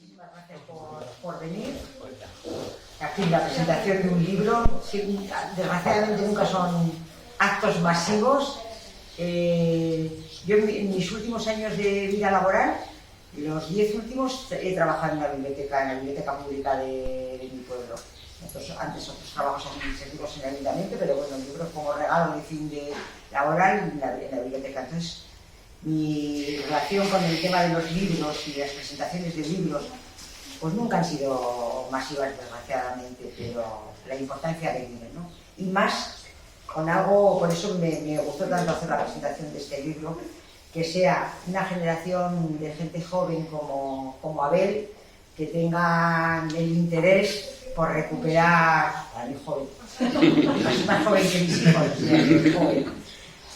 Muchísimas gracias por venir. Aquí la presentación de un libro. Desgraciadamente nunca son actos masivos. Yo en mis últimos años de vida laboral, los 10 últimos, he trabajado en la biblioteca pública de mi pueblo. Antes otros trabajos administrativos en el ayuntamiento, pero bueno, libros como regalo de fin de laboral en la biblioteca. Entonces, mi relación con el tema de los libros y las presentaciones de libros, pues nunca han sido masivas, desgraciadamente, pero la importancia que tienen, ¿no? Y más con algo, por eso me gustó tanto hacer la presentación de este libro, que sea una generación de gente joven como Abel, que tengan el interés por recuperar a mi joven, más joven que mis hijos, o sea, joven,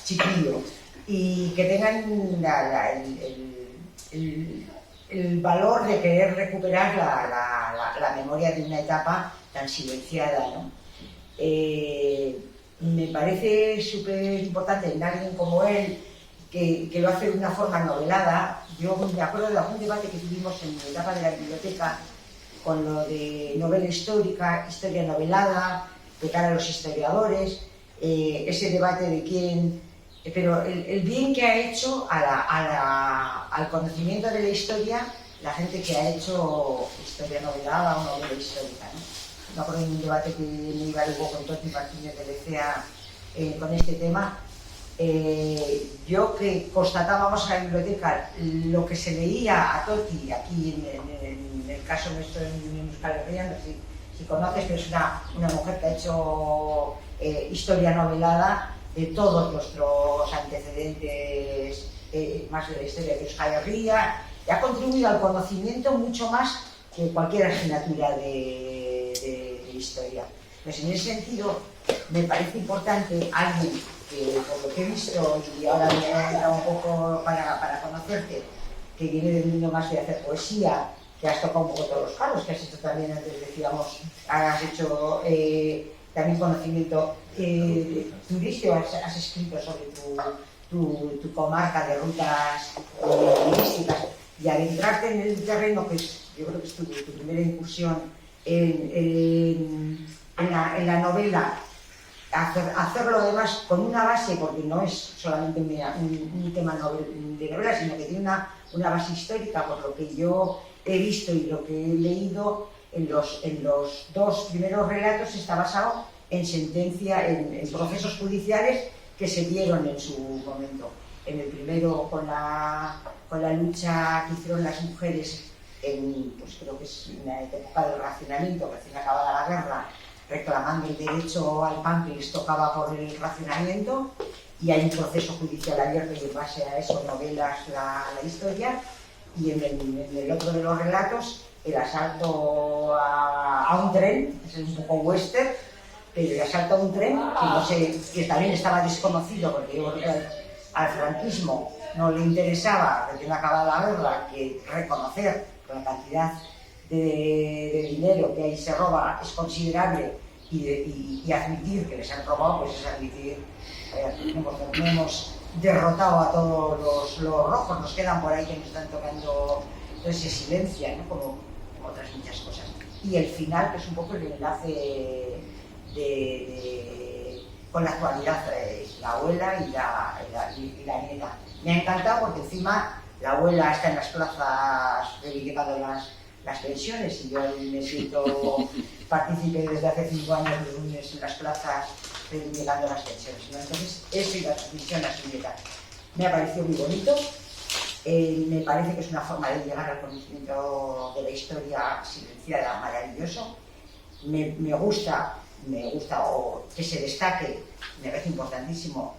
chiquillo, y que tengan el valor de querer recuperar la memoria de una etapa tan silenciada, ¿no? Me parece súper importante en alguien como él, que lo hace de una forma novelada. Yo me acuerdo de algún debate que tuvimos en la etapa de la biblioteca con lo de novela histórica, historia novelada, de cara a los historiadores, ese debate de quién... Pero el bien que ha hecho al conocimiento de la historia la gente que ha hecho historia novelada o novela histórica, ¿no? Me acuerdo de un debate que me iba luego con Toti Martínez de Lecea con este tema. Yo que constatábamos en la biblioteca lo que se leía a Toti aquí en el caso nuestro en Euskal Herria, no sé si conoces, pero es una mujer que ha hecho historia novelada de todos nuestros antecedentes, más de la historia de Euskal Herria, y ha contribuido al conocimiento mucho más que cualquier asignatura de historia. Pues en ese sentido me parece importante alguien que, por lo que he visto, y ahora me he entrado un poco para conocerte, que viene del mundo más de hacer poesía, que has tocado un poco todos los palos, que has hecho también, antes decíamos, has hecho también conocimiento turístico, has escrito sobre tu comarca de rutas turísticas, y adentrarte en el terreno, que yo creo que es tu primera incursión en la novela, hacerlo además con una base, porque no es solamente un tema de novela, sino que tiene una base histórica, por lo que yo he visto y lo que he leído en los dos primeros relatos está basado en sentencia, en procesos judiciales que se dieron en su momento. En el primero con la lucha que hicieron las mujeres pues creo que es una época del racionamiento, recién acabada la guerra, reclamando el derecho al pan que les tocaba por el racionamiento, y hay un proceso judicial abierto y en base a eso novelas la historia. Y en el otro de los relatos, el asalto a un tren, es un poco western, pero el asalto a un tren, que no sé, que también estaba desconocido, porque yo creo que al franquismo no le interesaba, recién acabada la guerra, que reconocer que la cantidad de dinero que ahí se roba es considerable, y admitir que les han robado, pues es admitir no hemos derrotado a todos los rojos, nos quedan por ahí que nos están tocando, entonces se silencia, ¿no? como otras muchas cosas. Y el final, que es un poco el enlace con la actualidad, la abuela y la nieta. Me ha encantado porque encima la abuela está en las plazas reivindicando las pensiones, y yo me siento partícipe desde hace 5 años los lunes en las plazas reivindicando las pensiones, ¿no? Entonces, eso y la transmisión a su nieta me ha parecido muy bonito. Me parece que es una forma de llegar al conocimiento de la historia silenciada maravilloso. Me gusta que se destaque, me parece importantísimo,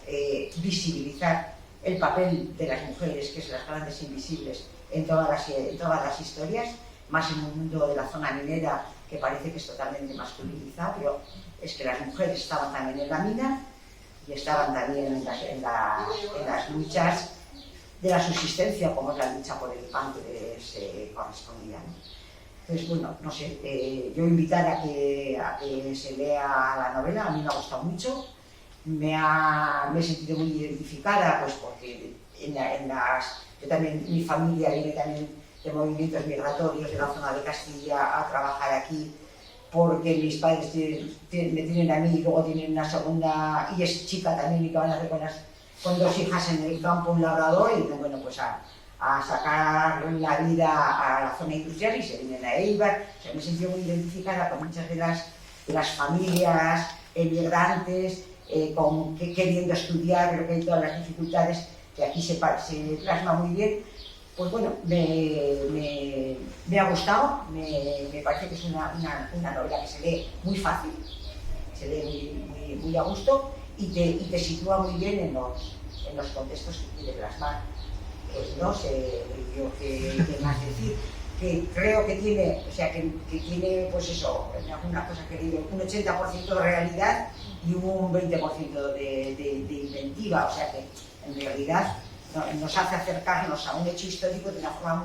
visibilizar el papel de las mujeres, que son las grandes invisibles en todas las historias, más en un mundo de la zona minera que parece que es totalmente masculinizado, pero es que las mujeres estaban también en la mina y estaban también en las luchas de la subsistencia, como es la lucha por el pan que les correspondía, ¿no? Entonces, bueno, no sé, yo invitar a que se lea la novela. A mí me ha gustado mucho, me he sentido muy identificada, pues porque yo también, mi familia viene también de movimientos migratorios de la zona de Castilla a trabajar aquí, porque mis padres me tienen a mí y luego tienen una segunda, y es chica también, y que van a hacer con 2 hijas en el campo, un labrador, y dicen, bueno, pues a sacar la vida a la zona industrial y se vienen a Eibar. O sea, me he sentido muy identificada con muchas de las familias emigrantes, queriendo estudiar, creo que hay todas las dificultades que aquí se plasma muy bien. Pues bueno, me ha gustado, me parece que es una novela que se lee muy fácil, se lee muy a gusto y te sitúa muy bien en los contextos que quiere plasmar. No sé yo qué más decir, que creo que tiene, o sea, que tiene, pues eso, en alguna cosa que digo, un 80% de realidad y un 20% de inventiva, o sea que en realidad nos hace acercarnos a un hecho histórico de una forma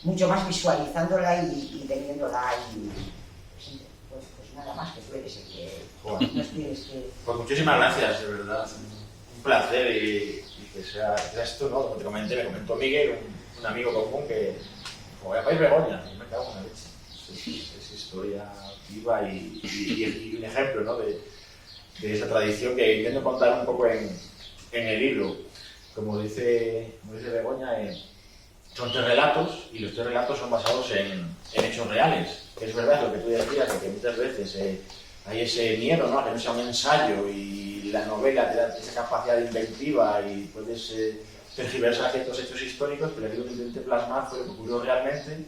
mucho más visualizándola y teniéndola y pues nada más, que tú eres el que nos tienes que... Pues muchísimas gracias, de verdad, un placer y que seas tú, ¿no? Como te comenté, me comentó Miguel, un amigo común que, como voy a país Begoña, yo me cago en la leche, es historia viva y un ejemplo, ¿no? de esa tradición que intento contar un poco en el libro. Como dice Begoña, son 3 relatos y los 3 relatos son basados en hechos reales. Es verdad lo que tú decías, de que muchas veces hay ese miedo, ¿no?, a que no sea un ensayo y la novela te da esa capacidad de inventiva y puedes tergiversar ciertos hechos históricos, pero lo que intenté plasmar fue lo que ocurrió realmente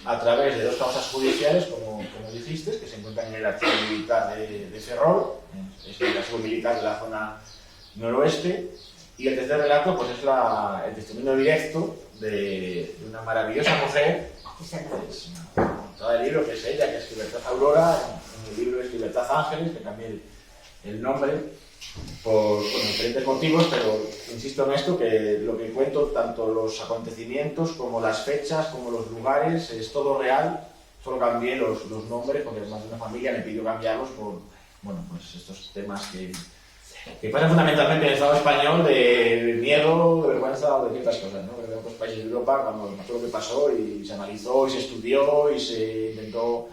a través de 2 causas judiciales, como dijiste, que se encuentran en el archivo militar de Ferrol, es el archivo militar de la zona noroeste. Y el tercer relato pues es el testimonio directo de una maravillosa mujer, es una autora del libro, que es ella, que es Libertad Aurora. En el libro es Libertad Ángeles, que cambié el nombre por diferentes motivos, pero insisto en esto, que lo que cuento, tanto los acontecimientos como las fechas, como los lugares, es todo real. Solo cambié los nombres, porque más de una familia me pidió cambiarlos por, bueno, pues estos temas que pasa fundamentalmente en el Estado español, de miedo, de vergüenza o de ciertas cosas, ¿no? En otros países de Europa, cuando pasó lo que pasó y se analizó y se estudió y se intentó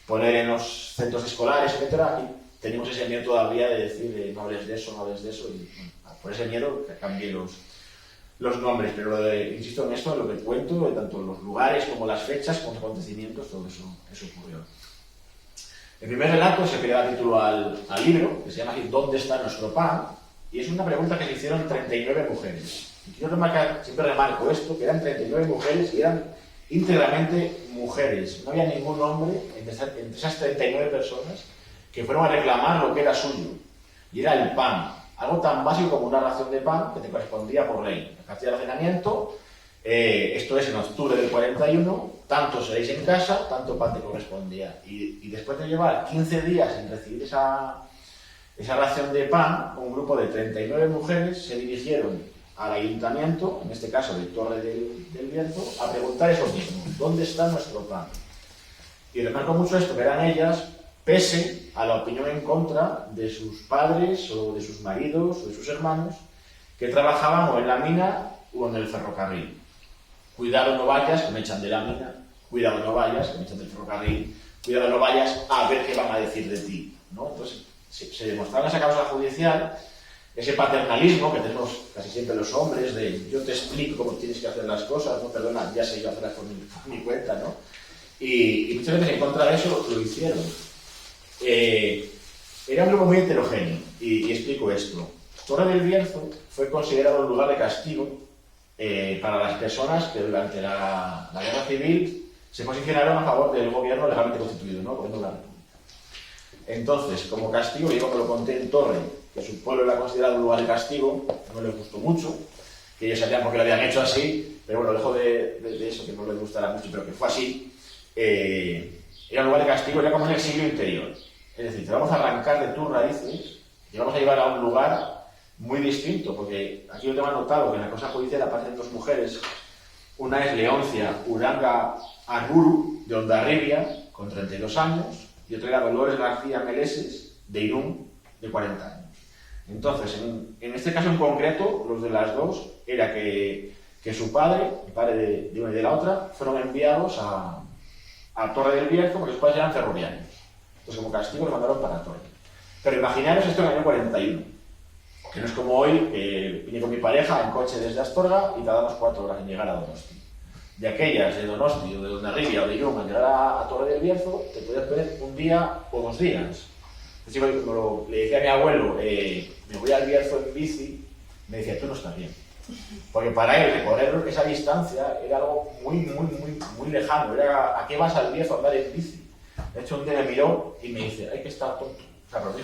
poner en los centros escolares, etcétera, aquí tenemos ese miedo todavía de decir no hables de eso, no hables de eso, y bueno, por ese miedo cambié los nombres, pero insisto en esto, en lo que cuento, tanto los lugares como las fechas, como los acontecimientos, todo eso ocurrió. El primer relato es el que le da título al libro, que se llama ¿Dónde está nuestro pan? Y es una pregunta que le hicieron 39 mujeres. Y quiero remarcar, siempre remarco esto, que eran 39 mujeres y eran íntegramente mujeres. No había ningún hombre entre esas 39 personas que fueron a reclamar lo que era suyo. Y era el pan. Algo tan básico como una ración de pan que te correspondía por ley. En Castilla del Almacenamiento, esto es en octubre del 41, tanto seréis en casa, tanto pan te correspondía. Y después de llevar 15 días en recibir esa ración de pan, un grupo de 39 mujeres se dirigieron al ayuntamiento, en este caso de Torre del Bierzo, a preguntar eso mismo: ¿dónde está nuestro pan? Y remarco mucho esto, que eran ellas, pese a la opinión en contra de sus padres o de sus maridos o de sus hermanos, que trabajaban o en la mina o en el ferrocarril. Cuidado, no vayas, que me echan de la mina. Cuidado, no vayas, que me echan del ferrocarril. Cuidado, no vayas, a ver qué van a decir de ti, ¿no? Entonces, se demostraba en esa causa judicial ese paternalismo que tenemos casi siempre los hombres, de yo te explico cómo tienes que hacer las cosas, no, perdona, ya sé yo hacerlas por mi cuenta, ¿no? Y muchas veces en contra de eso lo hicieron. Era un grupo muy heterogéneo, y explico esto. Torre del Bierzo fue considerado un lugar de castigo para las personas que durante la Guerra Civil se posicionaron a favor del gobierno legalmente constituido, ¿no? Gobierno de la República. Entonces, como castigo, yo me lo conté en Torre, que su pueblo era considerado un lugar de castigo, no les gustó mucho, que ellos sabían por qué lo habían hecho así, pero bueno, lejos de eso, que no les gustará mucho, pero que fue así, era un lugar de castigo, era como en el siglo interior. Es decir, te vamos a arrancar de tus raíces y vamos a llevar a un lugar muy distinto, porque aquí yo tengo anotado que en la causa judicial aparecen 2 mujeres. Una es Leoncia Uranga Arguru, de Hondarribia, con 32 años, y otra era Dolores García Meleses, de Irún, de 40 años. Entonces, en este caso en concreto, los de las 2, era que que su padre, el padre de una y de la otra, fueron enviados a Torre del Bierzo porque sus padres eran ferroviarios. Entonces, como castigo, los mandaron para Torre. Pero imaginaros esto en el año 41, que no es como hoy, que vine con mi pareja en coche desde Astorga y tardamos 4 horas en llegar a Donosti. De aquellas, de Donosti o de Hondarribia o de Irún, en llegar a Torre del Bierzo, te podías perder un día o 2 días. Entonces, cuando le decía a mi abuelo, me voy al Bierzo en bici, me decía, tú no estás bien. Porque para él recorrer esa distancia era algo muy lejano. Era, ¿a qué vas al Bierzo a andar en bici? De hecho, un día me miró y me dice, hay que estar tonto. O sea, pero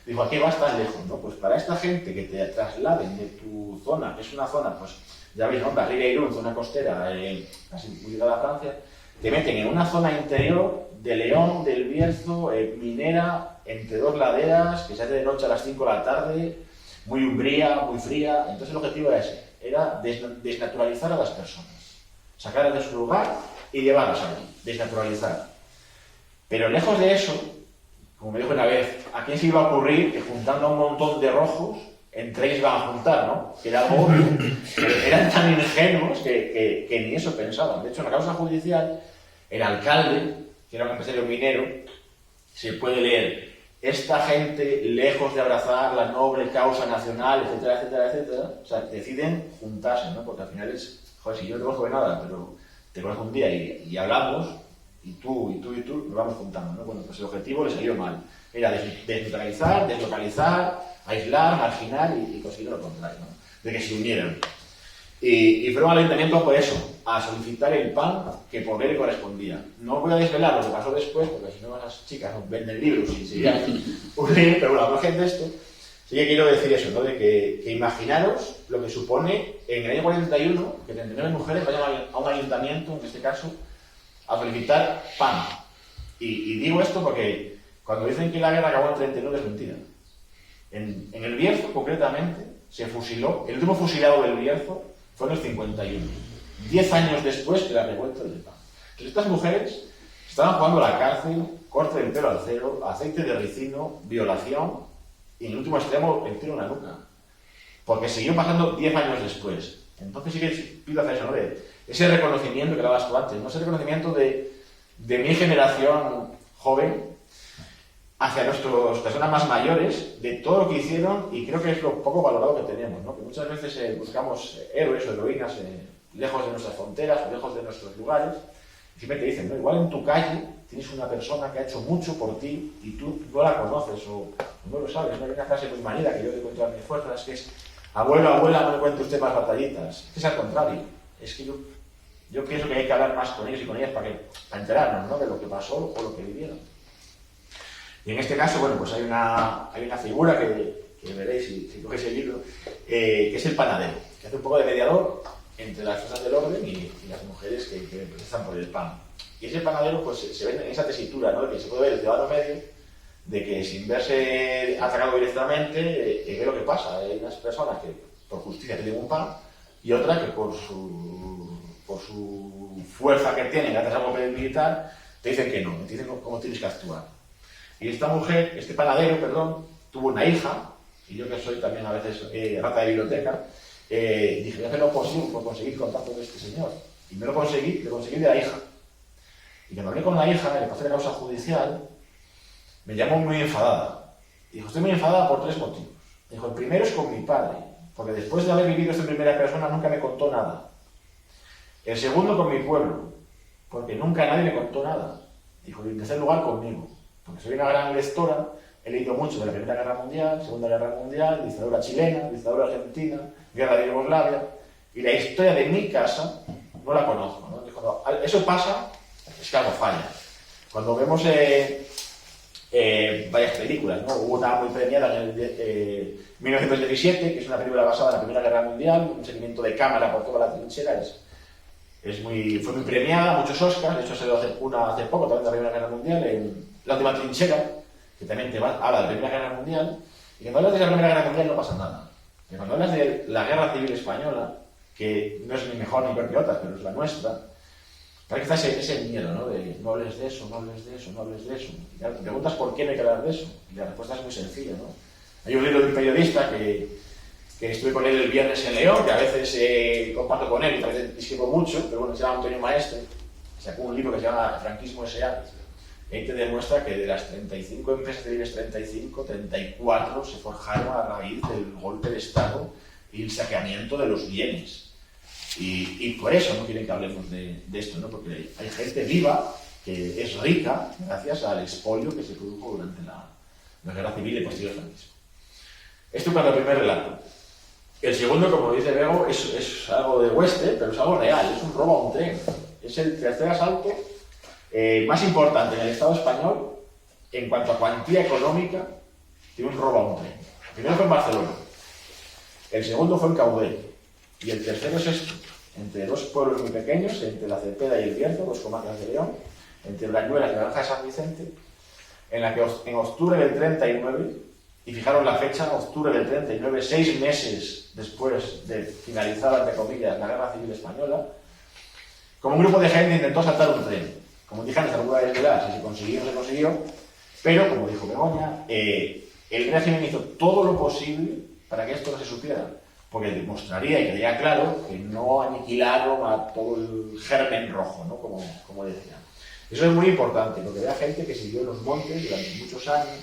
dijo, ¿a qué vas tan lejos? ¿No? Pues para esta gente que te trasladen de tu zona, que es una zona, pues ya veis, ¿no? Barriga y Irún, zona costera, casi muy ligada a Francia, te meten en una zona interior de León, del Bierzo, minera, entre 2 laderas, que se hace de noche a las 5 de la tarde, muy umbría, muy fría. Entonces el objetivo era ese, era desnaturalizar a las personas, sacarlas de su lugar y llevarlas allí, desnaturalizar. Pero lejos de eso, como me dijo una vez, ¿a quién se iba a ocurrir que juntando a un montón de rojos, entre ellos iban a juntar, ¿no? Que era algo obvio. Eran tan ingenuos que ni eso pensaban. De hecho, en la causa judicial, el alcalde, que era un empresario minero, se puede leer, esta gente, lejos de abrazar la noble causa nacional, etcétera, etcétera, etcétera, o sea, deciden juntarse, ¿no? Porque al final es, joder, si yo no te conozco de nada, pero te conozco un día y hablamos, y tú, nos vamos juntando, ¿no? Bueno, pues el objetivo le salió mal. Era desneutralizar, deslocalizar, aislar, marginar y conseguir lo contrario, ¿no? De que se unieran. Y fueron al ayuntamiento por eso, a solicitar el pan que por ley le correspondía. No voy a desvelar lo que pasó después, porque si no las chicas nos venden libros y sería un libro, pero bueno, al margen de esto, sí que quiero decir eso, ¿no? De que imaginaros lo que supone en el año 41 que 39 mujeres vayan a un ayuntamiento, en este caso, a solicitar pan. Y digo esto porque cuando dicen que la guerra acabó en 39 es mentira. En el Bierzo, concretamente, se fusiló, el último fusilado del Bierzo fue en el 51, 10 años después de la revuelta del PAN. Entonces estas mujeres estaban jugando a la cárcel, corte del pelo al cero, aceite de ricino, violación y en el último extremo el tiro en la nuca. Porque siguió pasando 10 años después. Entonces sí que pido hacer eso, ¿no? Ese reconocimiento que dabas tú antes, ¿no? Ese reconocimiento de mi generación joven hacia nuestras personas más mayores, de todo lo que hicieron, y creo que es lo poco valorado que tenemos, ¿no? Que muchas veces buscamos héroes o heroínas lejos de nuestras fronteras o lejos de nuestros lugares, y siempre te dicen, ¿no? Igual en tu calle tienes una persona que ha hecho mucho por ti y tú no la conoces o no lo sabes, ¿no? Hay una frase muy manida que yo te cuento a mis fuerzas, que es, abuelo, abuela, no me cuente usted más batallitas. Es al contrario, es que yo pienso que hay que hablar más con ellos y con ellas para enterarnos, ¿no? De lo que pasó o lo que vivieron. Y en este caso, bueno, pues hay una figura que veréis si cogéis el libro, que es el panadero, que hace un poco de mediador entre las fuerzas del orden y las mujeres que protestan por el pan. Y ese panadero, pues se ve en esa tesitura, ¿no? De que se puede ver el ciudadano medio, de que sin verse atacado directamente, ve lo que pasa. Hay unas personas que por justicia piden un pan y otras que por su fuerza que tienen, gracias al golpe militar, te dicen que no, te dicen cómo tienes que actuar. Y esta mujer, este panadero, perdón, tuvo una hija, y yo que soy también a veces rata de biblioteca, dije, voy a hacer lo posible por conseguir contacto con este señor. Y me lo conseguí de la hija. Y cuando hablé con la hija, le pasé la causa judicial, me llamó muy enfadada. Dijo, estoy muy enfadada por 3 motivos. Dijo, el primero es con mi padre, porque después de haber vivido esto en primera persona nunca me contó nada. El segundo con mi pueblo, porque nunca nadie me contó nada. Dijo, y en tercer lugar conmigo. Porque soy una gran lectora, he leído mucho de la Primera Guerra Mundial, Segunda Guerra Mundial, dictadura chilena, dictadura argentina, guerra de Yugoslavia, y la historia de mi casa no la conozco, ¿no? Dijo, no, eso pasa, es que algo falla. Cuando vemos varias películas, ¿no? Hubo una muy premiada en el 1917, que es una película basada en la Primera Guerra Mundial, un seguimiento de cámara por toda la trinchera, fue muy premiada, muchos Oscars, de hecho se dio una hace poco, también de la Primera Guerra Mundial, en La Última Trinchera, que también habla de la Primera Guerra Mundial, y cuando hablas de la Primera Guerra Mundial no pasa nada. Y cuando hablas de la Guerra Civil Española, que no es ni mejor ni peor que otras, pero es la nuestra, parece que está ese miedo, ¿no? De no hables de eso, no hables de eso, no hables de eso. Y claro, te preguntas por qué no hay que hablar de eso, y la respuesta es muy sencilla, ¿no? Hay un libro de un periodista que que estuve con él el viernes en León, que a veces comparto con él y a veces discrepo mucho, pero bueno, se llama Antonio Maestre, sacó un libro que se llama Franquismo S.A., y ahí te demuestra que de las 35 empresas de IBEX 35, 34 se forjaron a raíz del golpe de Estado y el saqueamiento de los bienes. Y por eso no quieren que hablemos de esto, ¿no? Porque hay gente viva que es rica gracias al expolio que se produjo durante la Guerra Civil y posterior franquismo. Esto para el primer relato. El segundo, como dice Bego, es algo de oeste, pero es algo real, es un robo a un tren. Es el tercer asalto más importante en el Estado español en cuanto a cuantía económica de un robo a un tren. El primero fue en Barcelona, el segundo fue en Caudete, y el tercero es esto, entre dos pueblos muy pequeños, entre la Cepeda y el Bierzo, dos comarcas de León, entre Brañuelas y la Granja de San Vicente, en la que en octubre del 39, y fijaros la fecha, octubre del 39, 6 meses después de finalizar, entre comillas, la Guerra Civil Española, como un grupo de gente intentó saltar un tren. Como dije antes, alguna vez si se consiguió, se consiguió, pero, como dijo Begoña, el régimen hizo todo lo posible para que esto no se supiera, porque demostraría y quedaría claro que no aniquilaron a todo el germen rojo, ¿no? Como decían. Eso es muy importante, porque había gente que siguió en los montes durante muchos años,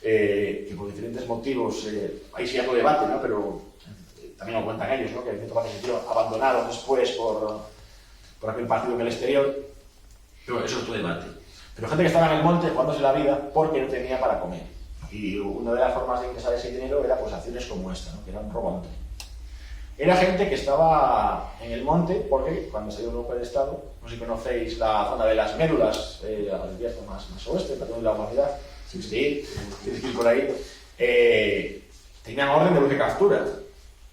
que por diferentes motivos, ahí sí hay debate, ¿no? Pero también lo cuentan ellos, ¿no? Que en cierto parte sentido abandonaron después por aquel partido en el exterior, pero eso es otro debate. Pero gente que estaba en el monte jugándose la vida porque no tenía para comer. Y una de las formas de ingresar ese dinero era pues acciones como esta, ¿no? Que era un robo a un tren. Era gente que estaba en el monte porque cuando salió el golpe de Estado, no sé si conocéis la zona de las Médulas, al Bierzo más oeste, perdón, de la humanidad, si tienes que ir por ahí, tenían orden de luz de captura.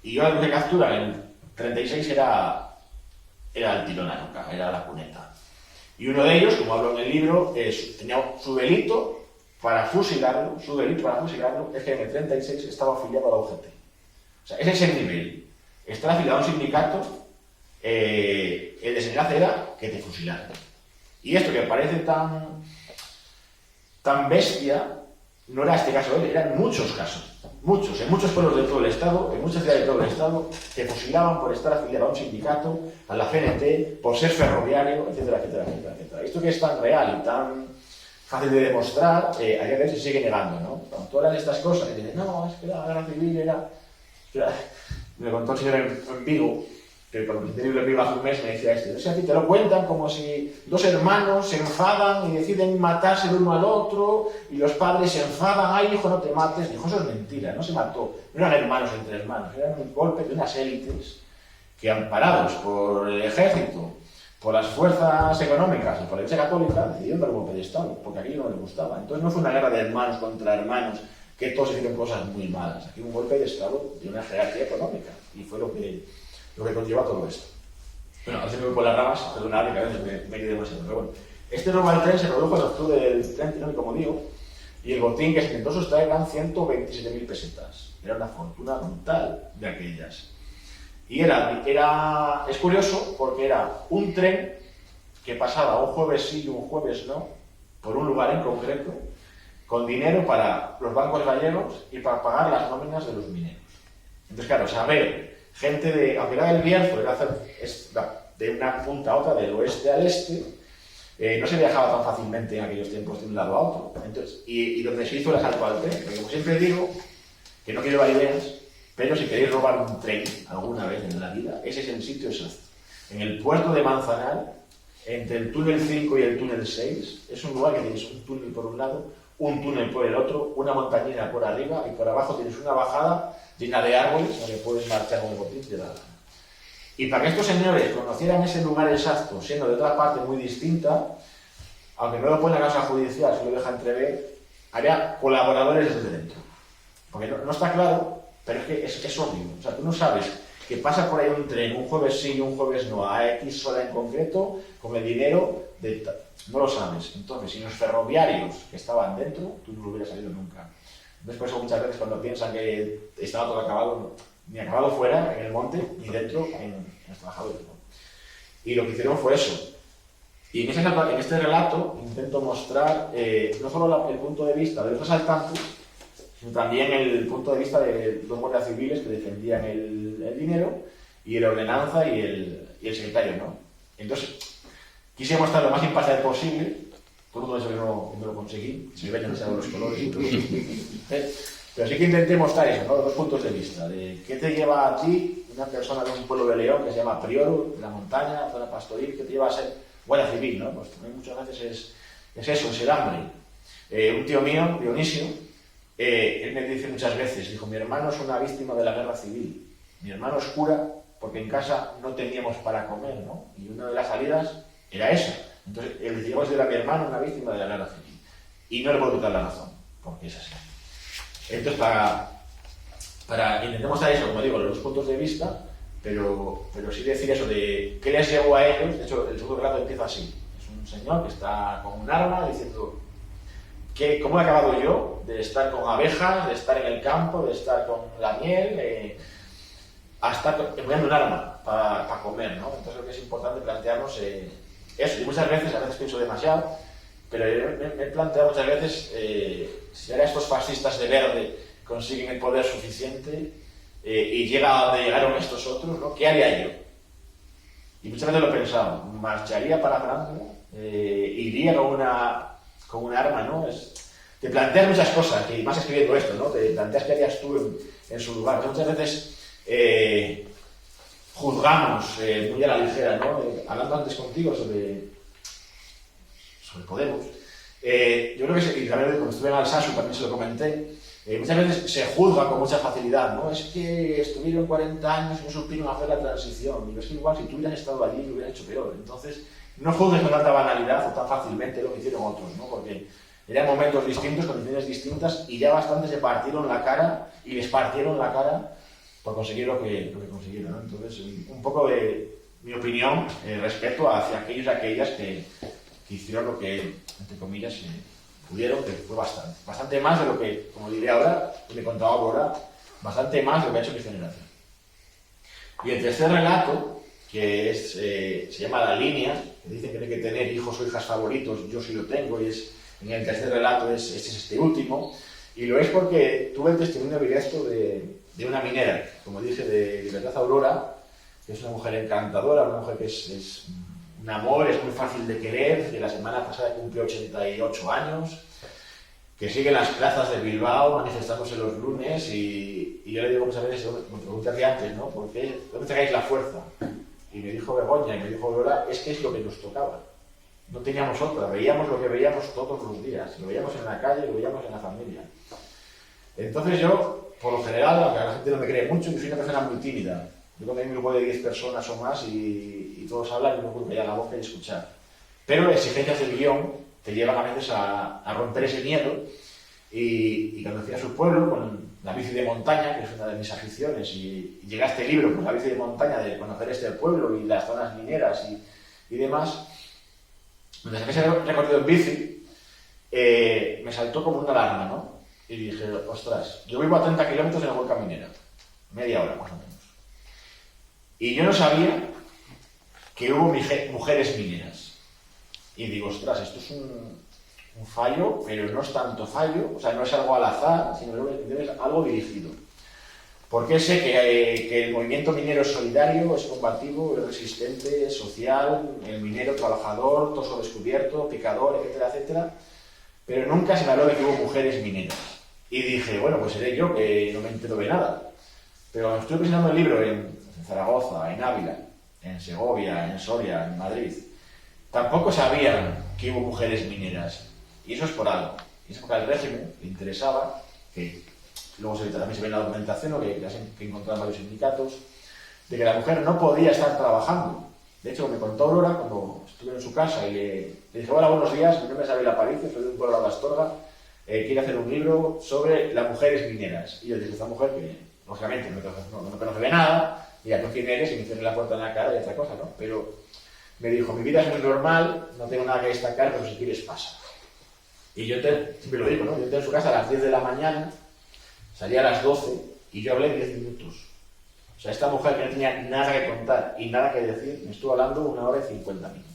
Y yo la luz de captura en el 36 era el tirón a nuca, era la cuneta. Y uno de ellos, como hablo en el libro, tenía su delito para fusilarlo, es que en el 36 estaba afiliado a la UGT. O sea, ese es el nivel. Estar afiliado a un sindicato, el desenlace era que te fusilaran. Y esto que parece tan bestia, no era este caso de él, eran muchos casos. Muchos, en muchos pueblos de todo el Estado, en muchas ciudades de todo el Estado, te fusilaban por estar afiliado a un sindicato, a la CNT, por ser ferroviario, etcétera, etcétera, etcétera, etcétera. Esto que es tan real y tan fácil de demostrar, a día de hoy se sigue negando, ¿no? Cuando tú hablas de estas cosas, que dicen, no, es que la guerra civil era... Me contó el señor en Vigo, que cuando presenté el libro en Vigo hace un mes me decía esto. O sea, a ti te lo cuentan como si dos hermanos se enfadan y deciden matarse el uno al otro, y los padres se enfadan, ay hijo, no te mates. Dijo, eso es mentira, no se mató. No eran hermanos entre hermanos, eran un golpe de unas élites que, amparados por el ejército, por las fuerzas económicas y por la Iglesia Católica, decidieron dar un golpe de Estado, porque a aquello no les gustaba. Entonces no fue una guerra de hermanos contra hermanos, que todos hicieron cosas muy malas. Aquí un golpe de Estado de una jerarquía económica, y fue lo que conlleva todo esto. Bueno, a veces me voy por las ramas, perdonad, que a veces me quedé demasiado, pero bueno. Este robo al tren se produjo en octubre del 39, como digo, y el botín que se intentó sustraer eran 127.000 pesetas. Era una fortuna brutal de aquellas. Y es curioso porque era un tren que pasaba un jueves sí y un jueves no, por un lugar en concreto, con dinero para los bancos gallegos y para pagar las nóminas de los mineros. Entonces, claro, saber, gente aunque era del Bierzo, era de una punta a otra, del oeste al este, no se viajaba tan fácilmente en aquellos tiempos de un lado a otro. Entonces, y donde se hizo el asalto al tren, porque como siempre digo, que no quiero dar ideas, pero si queréis robar un tren alguna vez en la vida, ese es el sitio exacto. En el puerto de Manzanal, entre el túnel 5 y el túnel 6, es un lugar que tienes un túnel por un lado, un túnel por el otro, una montañina por arriba, y por abajo tienes una bajada llena de árboles donde puedes marchar con el botín de la gana. Y para que estos señores conocieran ese lugar exacto, siendo de otra parte muy distinta, aunque no lo pone en la causa judicial, se lo deja entrever, había colaboradores desde dentro. Porque no está claro, pero es que es obvio. O sea, tú no sabes que pasa por ahí un tren, un jueves sí y un jueves no, a X hora en concreto, con el dinero de... No lo sabes. Entonces, sin los ferroviarios que estaban dentro, tú no lo hubieras salido nunca. Entonces, por eso muchas veces cuando piensan que estaba todo acabado, ni acabado fuera, en el monte, ni dentro, en los trabajadores, ¿no? Y lo que hicieron fue eso. Y en este relato intento mostrar no solo el punto de vista de los asaltantes, sino también el punto de vista de dos guardias civiles que defendían el dinero, y la ordenanza y el secretario, ¿no? Entonces, quise mostrar lo más imparcial posible. Todo el mundo sabe que no lo conseguí, se me ven los colores y todo. Pero sí que intenté mostrar eso, ¿no? Dos puntos de vista, de qué te lleva a ti, una persona de un pueblo de León que se llama Prioro, de la montaña, zona pastoril, que te lleva a ser guardia civil, ¿no? Pues también muchas veces es eso, es el hambre. Un tío mío, Dionisio, él me dice muchas veces, dijo, mi hermano es una víctima de la guerra civil, mi hermano es cura porque en casa no teníamos para comer, ¿no? Y una de las salidas era esa. Entonces, él decía, pues era mi hermano una víctima de la guerra civil. Y no le puedo quitar la razón, porque es así. Entonces, intentemos dar eso, como digo, los dos puntos de vista, pero sí decir eso de qué les llevó a ellos. De hecho, el segundo relato empieza así. Es un señor que está con un arma diciendo, ¿cómo he acabado yo de estar con abejas, de estar en el campo, de estar con la miel, a estar empleando un arma para comer, ¿no? Entonces creo que es importante plantearnos eso. Y muchas veces pienso demasiado, pero me he planteado muchas veces si ahora estos fascistas de verde consiguen el poder suficiente y llega a donde llegaron estos otros, ¿no? ¿Qué haría yo? Y muchas veces lo he pensado, marcharía para Francia, iría con un arma, ¿no? Te planteas muchas cosas, y más escribiendo esto, ¿no? Te planteas qué harías tú en su lugar. Muchas veces juzgamos muy a la ligera, ¿no? Hablando antes contigo sobre Podemos, yo creo que, y también cuando estuve en Alsasu también se lo comenté, muchas veces se juzga con mucha facilidad, ¿no? Es que estuvieron 40 años y no supieron hacer la transición, y es que igual si tú hubieras estado allí lo hubieran hecho peor. Entonces, no juzgues con tanta banalidad o tan fácilmente lo que hicieron otros, ¿no? Porque eran momentos distintos, condiciones distintas, y ya bastante se partieron la cara, y les partieron la cara por conseguir lo que consiguieron, ¿no? Entonces, un poco de mi opinión respecto hacia aquellos y aquellas que hicieron lo que, entre comillas, pudieron, que fue bastante más de lo que, como diré ahora, que me contaba ahora, bastante más de lo que ha hecho mi generación. Y el tercer relato, que se llama La Línea, que dicen que no hay que tener hijos o hijas favoritos, yo sí lo tengo, y en el tercer relato este último, y lo es porque tuve el testimonio directo de una minera, como dije, de Libertad Aurora, que es una mujer encantadora, una mujer que es un amor, es muy fácil de querer, que la semana pasada cumplió 88 años, que sigue en las plazas de Bilbao manifestándose los lunes, y yo le digo muchas veces, me pregunté antes, ¿no? ¿Por qué? ¿Dónde sacáis la fuerza? Y me dijo Begoña, y me dijo Aurora, es que es lo que nos tocaba. No teníamos otra, veíamos lo que veíamos todos los días, lo veíamos en la calle, lo veíamos en la familia. Entonces yo, por lo general, aunque la gente no me cree mucho, yo soy una persona muy tímida. Yo cuando hay un grupo de 10 personas o más y todos hablan, yo me ocurre callar la boca y escuchar. Pero las exigencias del guión te llevan a veces a romper ese miedo, y cuando fui a su pueblo con la bici de montaña, que es una de mis aficiones, y llegué a este libro con la bici de montaña, de conocer este pueblo y las zonas mineras y demás, mientras saqué ese recorrido en bici, me saltó como una alarma, ¿no? Y dije, ostras, yo vivo a 30 kilómetros de la Huerca Minera, media hora más o menos. Y yo no sabía que hubo mujeres mineras. Y digo, ostras, esto es un fallo, pero no es tanto fallo, o sea, no es algo al azar, sino que es algo dirigido. Porque sé que el movimiento minero es solidario, es combativo, es resistente, es social, el minero trabajador, toso descubierto, picador, etcétera, etcétera, pero nunca se me habló de que hubo mujeres mineras. Y dije, bueno, pues seré yo que no me entero de nada. Pero cuando estuve presentando el libro en Zaragoza, en Ávila, en Segovia, en Soria, en Madrid, tampoco sabían que hubo mujeres mineras. Y eso es por algo. Y es porque al régimen le interesaba, que luego también se ve en la documentación, o que encontraban varios sindicatos, de que la mujer no podía estar trabajando. De hecho, me contó Aurora cuando estuve en su casa y le dije, hola, buenos días, mi nombre es Abel Aparicio, soy de un pueblo de Astorga, quiere hacer un libro sobre las mujeres mineras. Y yo dije, esta mujer que, lógicamente, no conoce de nada, mira, tú quién eres, y me cierre la puerta en la cara y otra cosa, ¿no? Pero me dijo, mi vida es muy normal, no tengo nada que destacar, pero si quieres pasa. Y yo siempre lo digo, ¿no? Yo entré en su casa a las 10 de la mañana, salí a las 12 y yo hablé 10 minutos. O sea, esta mujer que no tenía nada que contar y nada que decir, me estuvo hablando 1 hora y 50 minutos.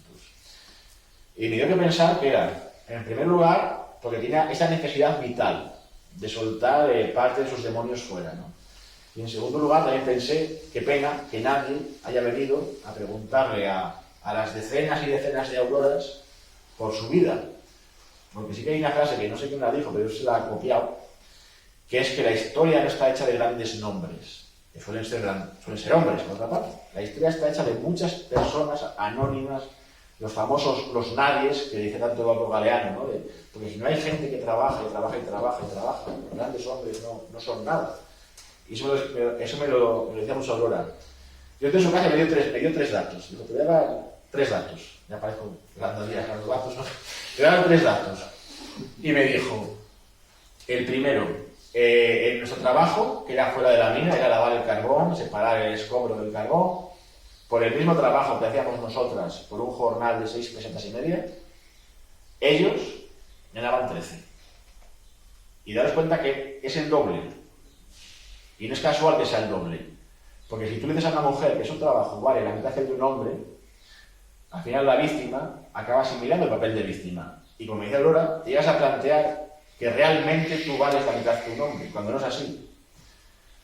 Y me dio que pensar que era, en primer lugar, porque tenía esa necesidad vital de soltar parte de sus demonios fuera, ¿no? Y en segundo lugar también pensé, qué pena que nadie haya venido a preguntarle a las decenas y decenas de Auroras por su vida. Porque sí que hay una frase que no sé quién la dijo, pero yo se la he copiado, que es que la historia no está hecha de grandes nombres, que suelen ser hombres, por otra parte. La historia está hecha de muchas personas anónimas, los famosos, los nadies, que dice tanto Eduardo Galeano, ¿no? Porque si no hay gente que trabaja, y trabaja, y trabaja, y trabaja, los grandes hombres no son nada. Y eso me lo decía mucho Aurora. Yo en su casa me dio tres datos. Dijo, te voy a dar 3 datos. Ya parezco dando días a los datos, ¿no? Te voy a dar 3 datos. Y me dijo, el primero, en nuestro trabajo, que era fuera de la mina, era lavar el carbón, separar el escombro del carbón, por el mismo trabajo que hacíamos nosotras, por un jornal de 6 pesetas y media, ellos ganaban 13. Y daros cuenta que es el doble. Y no es casual que sea el doble. Porque si tú le dices a una mujer que su trabajo vale la mitad que el de un hombre, al final la víctima acaba asimilando el papel de víctima. Y como me dice Aurora, te llegas a plantear que realmente tú vales la mitad que un hombre, cuando no es así.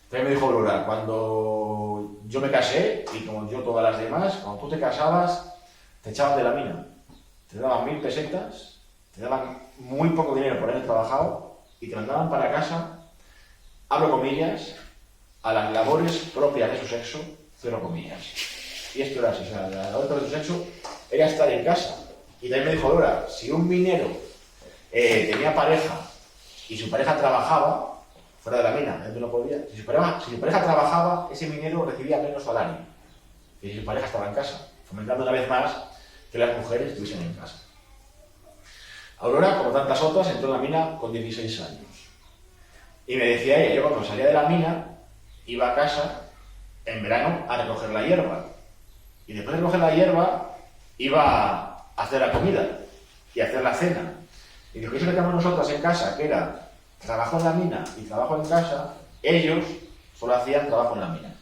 También me dijo Aurora, cuando yo me casé, y como yo todas las demás, cuando tú te casabas, te echaban de la mina. Te daban 1000 pesetas, te daban muy poco dinero por haber trabajado, y te mandaban para casa, abro comillas, a las labores propias de su sexo, cierro comillas. Y esto era así, o sea, la labor propia de su sexo era estar en casa. Y también me dijo Aurora, si un minero tenía pareja y su pareja trabajaba, fuera de la mina, él no podía, si su pareja trabajaba, ese minero recibía menos salario que si su pareja estaba en casa, fomentando una vez más que las mujeres estuviesen en casa. Aurora, como tantas otras, entró en la mina con 16 años. Y me decía ella, yo cuando salía de la mina, iba a casa en verano a recoger la hierba. Y después de recoger la hierba, iba a hacer la comida y a hacer la cena. Y lo que eso que tenemos nosotros en casa, que era trabajo en la mina y trabajo en casa, ellos solo hacían trabajo en la mina.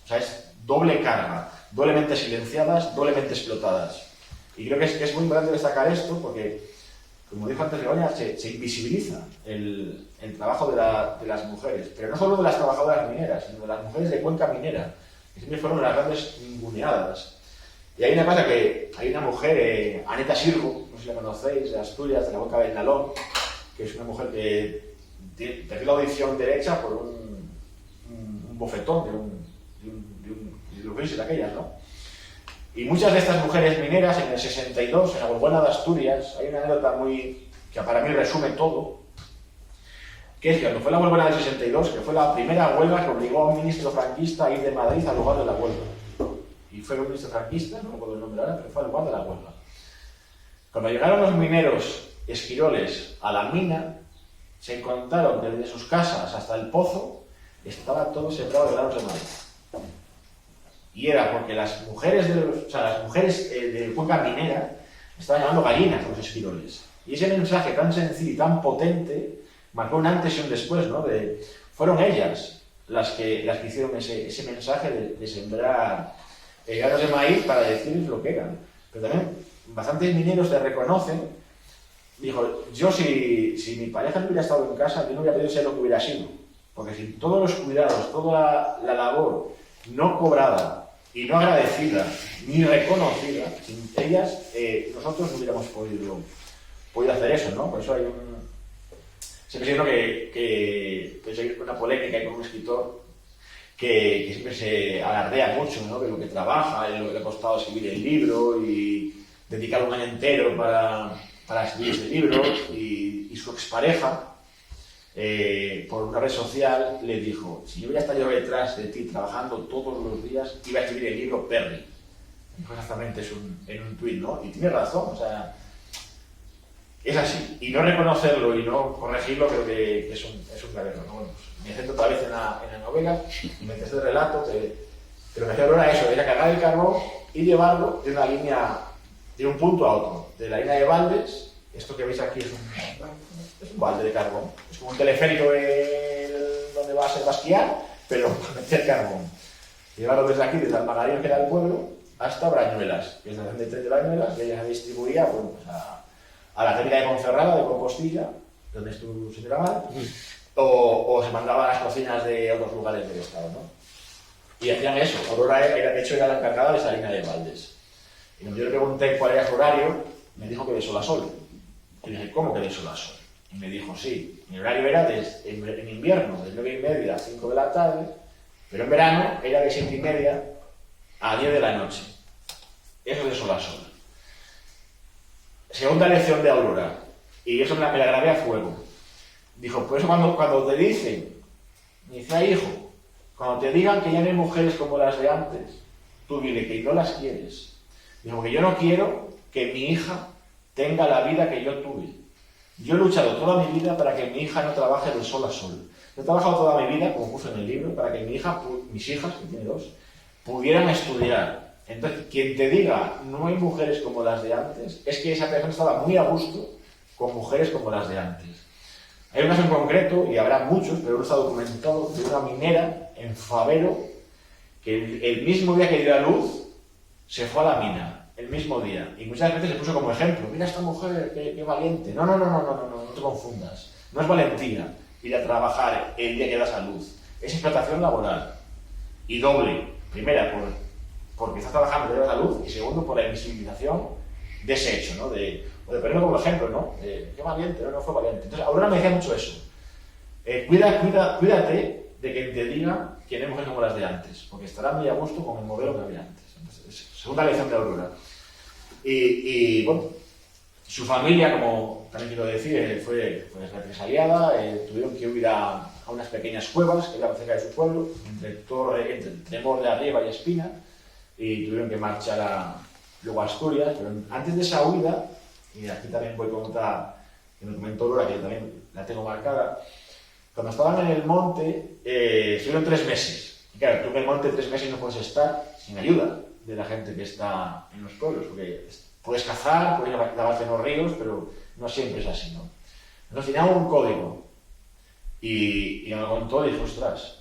O sea, es doble carga, doblemente silenciadas, doblemente explotadas. Y creo que es muy importante destacar esto porque, como dijo antes Begoña, se invisibiliza el trabajo de las mujeres, pero no solo de las trabajadoras mineras, sino de las mujeres de cuenca minera, que siempre fueron las grandes ninguneadas. Y hay una cosa que hay una mujer, Aneta Sirgo, no sé si la conocéis, de Asturias, de la cuenca del Nalón, que es una mujer que perdió la audición derecha por un bofetón de los grises de aquellas, ¿no? Y muchas de estas mujeres mineras, en el 62, en la Huelga de Asturias, hay una anécdota que para mí resume todo, que es que cuando fue la huelga del 62, que fue la primera huelga que obligó a un ministro franquista a ir de Madrid al lugar de la huelga. Y fue un ministro franquista, no recuerdo el nombre ahora, pero fue al lugar de la huelga. Cuando llegaron los mineros esquiroles a la mina, se encontraron desde sus casas hasta el pozo, estaba todo sembrado de granos de maíz. Y era porque las mujeres de cuenca minera estaban llamando gallinas a los esquiroles. Y ese mensaje tan sencillo y tan potente marcó un antes y un después, ¿no? Fueron ellas las que hicieron ese mensaje de sembrar granos de maíz para decirles lo que eran. Pero también bastantes mineros te reconocen. Dijo, yo si mi pareja no hubiera estado en casa, yo no hubiera podido ser lo que hubiera sido. Porque sin todos los cuidados, toda la labor no cobrada y no agradecida ni reconocida, sin ellas nosotros no hubiéramos podido hacer eso, ¿no? Por eso hay siempre siento que hay una polémica con un escritor que siempre se alardea mucho, ¿no? De lo que trabaja, de lo que le ha costado escribir el libro y dedicar un año entero para escribir ese libro, y su expareja, por una red social, le dijo, si yo hubiera estado detrás de ti trabajando todos los días, iba a escribir el libro Perry. Dijo exactamente eso en un tuit, ¿no? Y tiene razón, o sea, es así. Y no reconocerlo y no corregirlo creo que es un grave error, ¿no? Bueno, pues, me centro otra vez en la novela y me el relato que lo que hacía era eso, era cargar el carbón y llevarlo de una línea, de un punto a otro. De la línea de baldes, esto que veis aquí es un balde de carbón. Es como un teleférico donde vas a esquiar, pero para meter carbón. Llevarlo desde aquí, desde Almagarín, que era el pueblo, hasta Brañuelas, que es la estación de tren de Brañuelas, que ella se distribuía, bueno, pues a la técnica de Ponferrada, de Compostilla, ¿dónde es tu señora madre? O se mandaba a las cocinas de otros lugares del estado, ¿no? Y hacían eso. Aurora, de hecho, era la encargada de Salina de Valdés. Y cuando yo le pregunté cuál era su horario, me dijo que de sol a sol. Y dije, ¿cómo que de sol a sol? Y me dijo, sí, mi horario era en invierno, de 9:30 a 5 de la tarde, pero en verano era de 7:30 a 10 de la noche. Eso es de sol a sol. Segunda lección de Aurora, y eso me la grabé a fuego. Dijo, por eso cuando te dicen, me dice, hijo, cuando te digan que ya no hay mujeres como las de antes, tú dile que no las quieres. Dijo, que yo no quiero que mi hija tenga la vida que yo tuve. Yo he luchado toda mi vida para que mi hija no trabaje de sol a sol. Yo he trabajado toda mi vida, como puse en el libro, para que mis hijas, que tiene 2, pudieran estudiar. Entonces, quien te diga no hay mujeres como las de antes, es que esa persona estaba muy a gusto con mujeres como las de antes. Hay un caso en concreto, y habrá muchos, pero no está documentado, de una minera en Favero, que el mismo día que dio a luz, se fue a la mina, el mismo día. Y muchas veces se puso como ejemplo, mira esta mujer, qué valiente. No te confundas. No es valentía ir a trabajar el día que das a luz. Es explotación laboral. Y doble. Primera, porque estás trabajando el día que das a luz, y segundo, por la invisibilización de ese hecho, ¿no? De ponerlo como ejemplo, ¿no? Qué valiente, no fue valiente. Entonces, Aurora me decía mucho eso. Cuídate de que te diga que no hay mujeres como las de antes, porque estará muy a gusto con el modelo que había antes. Entonces, segunda lección de Aurora. Y bueno, su familia, como también quiero decir, fue represaliada, tuvieron que huir a unas pequeñas cuevas que eran cerca de su pueblo, entre Tremor de Arriba y Espina, y tuvieron que marchar luego a Asturias. Pero antes de esa huida, y aquí también voy con otra que me comentó Aurora, que yo también la tengo marcada, cuando estaban en el monte, estuvieron 3 meses. Y claro, tú en el monte 3 meses no puedes estar sin ayuda de la gente que está en los pueblos, porque puedes cazar, puedes lavarte en los ríos, pero no siempre es así, ¿no? Entonces tenían un código, y me lo contó y dije, ostras,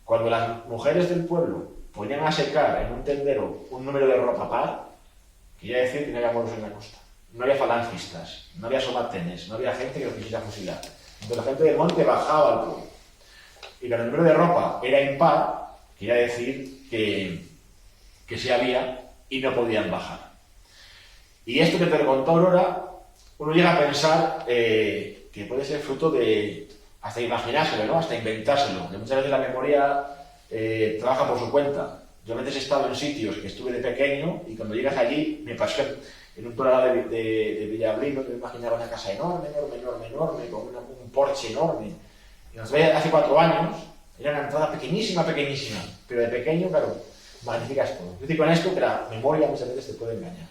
cuando las mujeres del pueblo ponían a secar en un tendero un número de ropa par, quería decir que no había moros en la costa, no había falangistas, no había somatenes, no había gente que los quisiera fusilar. Entonces la gente del monte bajaba al pueblo. Y cuando el número de ropa era impar, quería decir que sí había y no podían bajar. Y esto que te lo contó Aurora, uno llega a pensar que puede ser fruto de hasta imaginárselo, ¿no? Hasta inventárselo. Que muchas veces la memoria trabaja por su cuenta. Yo a veces he estado en sitios que estuve de pequeño y cuando llegas allí me pasó en un programa de Villablino, que me imaginaba una casa enorme, con un porche enorme. Y nos veía hace 4 años, era una entrada pequeñísima, pero de pequeño, claro, magnificas todo. Yo digo con esto que la memoria muchas veces te puede engañar.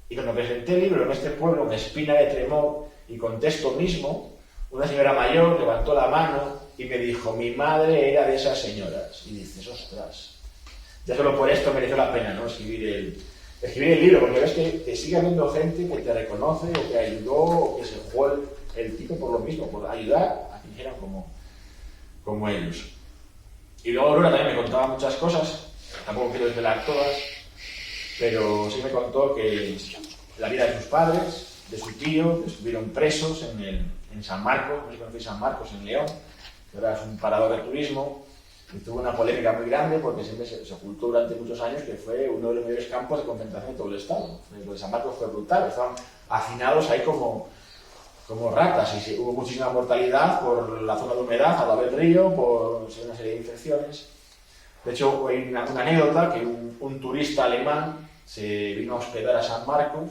Y cuando presenté el libro en este pueblo, en Espina de Tremor, y conté esto mismo, una señora mayor levantó la mano y me dijo, mi madre era de esas señoras. Y dices, ostras, ya solo por esto mereció la pena, ¿no? Escribir el libro, porque ves que sigue habiendo gente que te reconoce, o que ayudó, o que se jugó el tipo por lo mismo, por ayudar a quien eran como ellos. Y luego Aurora también me contaba muchas cosas, tampoco quiero desvelar todas, pero sí me contó que la vida de sus padres, de su tío, que estuvieron presos en San Marcos, no sé si conocéis San Marcos, en León, que ahora es un parador de turismo, y tuvo una polémica muy grande porque siempre se ocultó durante muchos años que fue uno de los mayores campos de concentración de todo el Estado. Lo de San Marcos fue brutal, estaban hacinados ahí como ratas, y hubo muchísima mortalidad por la zona de humedad, al lado del río, por una serie de infecciones. De hecho, hay una anécdota que un turista alemán se vino a hospedar a San Marcos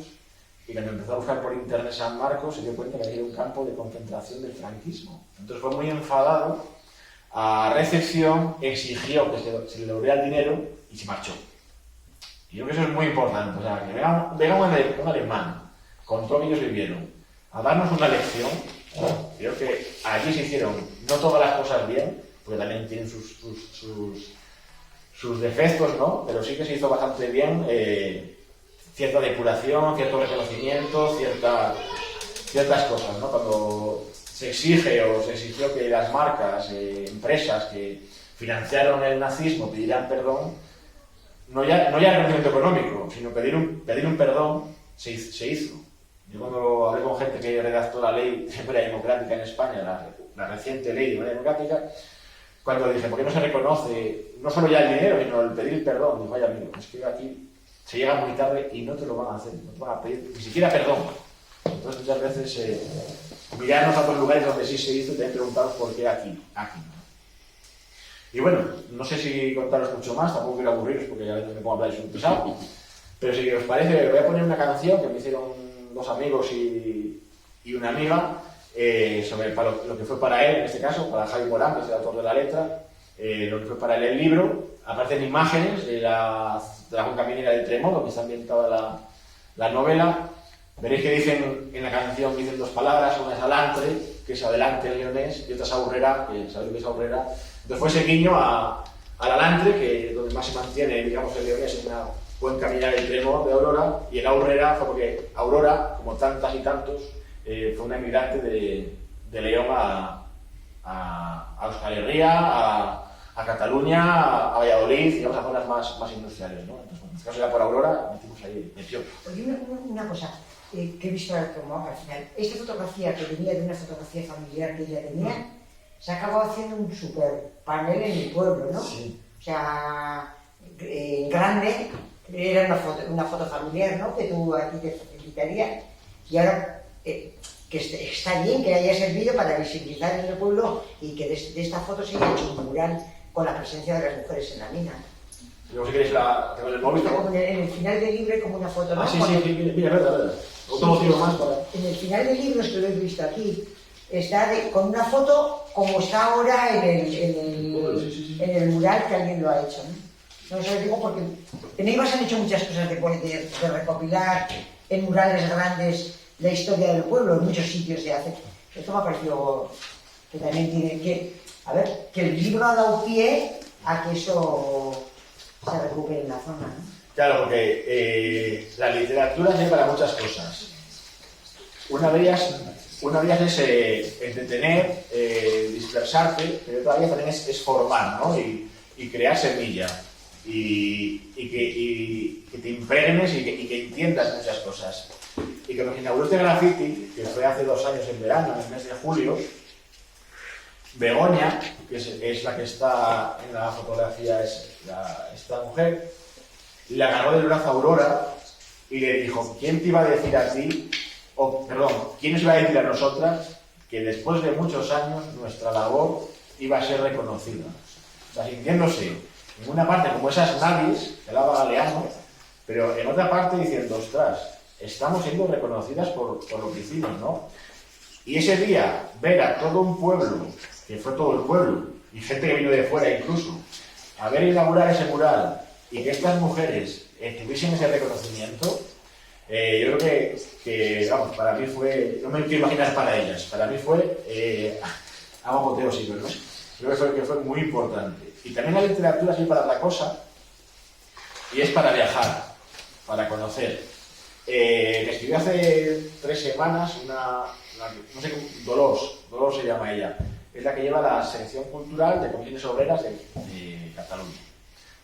y cuando empezó a buscar por internet San Marcos se dio cuenta que era un campo de concentración del franquismo. Entonces fue muy enfadado, a recepción exigió que se le devolviera el dinero y se marchó. Y yo creo que eso es muy importante, o sea, que venga un alemán con todo lo que ellos vivieron a darnos una lección. Creo que allí se hicieron no todas las cosas bien, porque también tienen sus defectos, ¿no? Pero sí que se hizo bastante bien cierta depuración, cierto reconocimiento, ciertas cosas, ¿no? Cuando se exige o se exigió que las marcas, empresas que financiaron el nazismo pidieran perdón, no ya reconocimiento económico, sino pedir un perdón, se hizo. Yo cuando hablé con gente que redactó la ley de memoria democrática en España, la reciente ley de memoria democrática, cuando dije, ¿por qué no se reconoce no solo ya el dinero, sino el pedir perdón? Digo, vaya amigo, es que aquí se llega muy tarde y no te lo van a hacer, no te van a pedir ni siquiera perdón. Entonces muchas veces mirarnos a otros lugares donde sí se hizo y también preguntaros por qué aquí, aquí. Y bueno, no sé si contaros mucho más, tampoco quiero aburriros porque ya me pongo a hablar de un pesado, pero si os parece, voy a poner una canción que me hicieron dos amigos y una amiga, sobre lo que fue para él, en este caso, para Javi Morán, que es el autor de la letra, lo que fue para él el libro. Aparecen imágenes de la cuenca minera del Tremor, donde está ambientada la novela. Veréis que dicen en la canción, dicen dos palabras, una es alantre, que es adelante en leonés, y otra es aurrera, que sabéis que es aurrera. Entonces fue ese guiño al alantre, que donde más se mantiene, digamos, el leonés, es una cuenca minera del Tremor de Aurora, y el aurrera fue porque Aurora, como tantas y tantos, fue una emigrante de León a Euskal Herria, a Cataluña, a Valladolid, digamos, a zonas más industriales, ¿no? Entonces, bueno, en este caso ya por Aurora, metimos ahí, metió. Oye, una cosa que he visto al final. Esta fotografía que venía de una fotografía familiar que ella tenía, se ha acabado haciendo un super panel en el pueblo, ¿no? Sí. O sea, grande, era una foto familiar, ¿no? Que tú a ti te facilitaría. Y ahora, que está bien que haya servido para visibilizar en el pueblo y que de esta foto se haya hecho un mural con la presencia de las mujeres en la mina. Luego si queréis tengo el móvil, ¿no? En el final del libro como una foto, ¿no? Ah, sí, mira, verdad. Otro motivo más para... En el final del libro, es que lo he visto aquí, está con una foto como está ahora en el mural que alguien lo ha hecho, ¿no? No se lo digo porque en Eivas han hecho muchas cosas de recopilar en murales grandes la historia del pueblo, en muchos sitios se hace. Esto me ha parecido que también tiene que el libro ha dado pie a que eso se recupere en la zona, ¿no? Claro, porque la literatura sirve para muchas cosas. Una de ellas es entretener, dispersarte, pero otra de ellas también es formar, ¿no? Y crear semilla. Y que te impregnes y que entiendas muchas cosas. Y que nos inauguró este graffiti, que fue hace 2 años en verano, en el mes de julio, Begoña, que es la que está en la fotografía, esta mujer, le agarró del brazo a Aurora y le dijo, ¿quién te iba a decir a ti, quién nos iba a decir a nosotras que después de muchos años nuestra labor iba a ser reconocida? O sea, sintiéndose en una parte como esas navis, que hablaba Galeano, pero en otra parte diciendo, ostras, estamos siendo reconocidas por lo que hicimos, ¿no? Y ese día, ver a todo un pueblo, que fue todo el pueblo, y gente que vino de fuera incluso, a ver inaugurar ese mural, y que estas mujeres tuviesen ese reconocimiento, yo creo que, vamos, para mí fue, no me quiero imaginar para ellas, para mí fue, algo apoteósico, ¿no? Creo que fue muy importante. Y también la literatura sirve para otra cosa, y es para viajar, para conocer. Me escribió hace 3 semanas no sé, Dolors se llama ella, es la que lleva la sección cultural de comisiones obreras de Cataluña.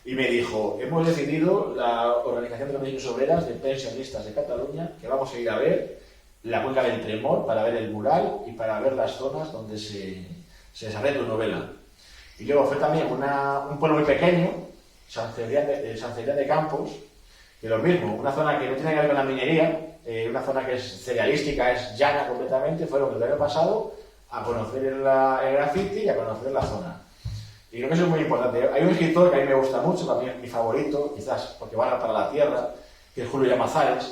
Y me dijo, hemos decidido, la Organización de Comisiones Obreras de Pensionistas de Cataluña, que vamos a ir a ver la cuenca del Tremor, para ver el mural y para ver las zonas donde se desarrolla tu novela. Y luego fue también un pueblo muy pequeño, San Cebrián de Campos, que lo mismo, una zona que no tiene que ver con la minería, una zona que es cerealística, es llana completamente, fueron el año pasado a conocer el graffiti y a conocer la zona. Y creo que eso es muy importante. Hay un escritor que a mí me gusta mucho, también mi favorito, quizás porque va para la tierra, que es Julio Llamazares,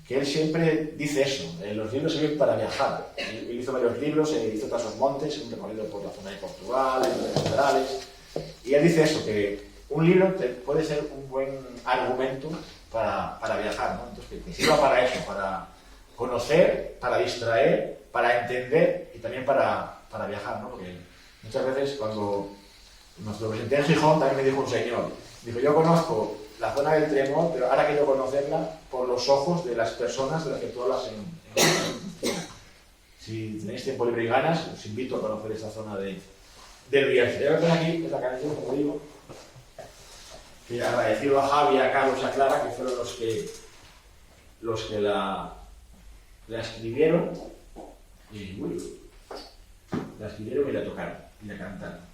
que él siempre dice eso, los libros sirven para viajar. Él hizo varios libros, hizo Tras los Montes, un recorrido por la zona de Portugal, en los laterales, y él dice eso, que un libro puede ser un buen argumento para viajar, ¿no? Entonces, que sirva para eso, para conocer, para distraer, para entender y también para viajar, ¿no? Porque muchas veces cuando nos lo presenté en Gijón también me dijo un señor, dijo, yo conozco la zona del Tremor, pero ahora quiero conocerla por los ojos de las personas de las que tú hablas en Si tenéis tiempo libre y ganas, os invito a conocer esta zona del Bierzo. Ya lo que aquí es la canción, como digo, que agradecido a Javi, a Carlos y a Clara, que fueron los que la la escribieron y, la escribieron y la tocaron y la cantaron.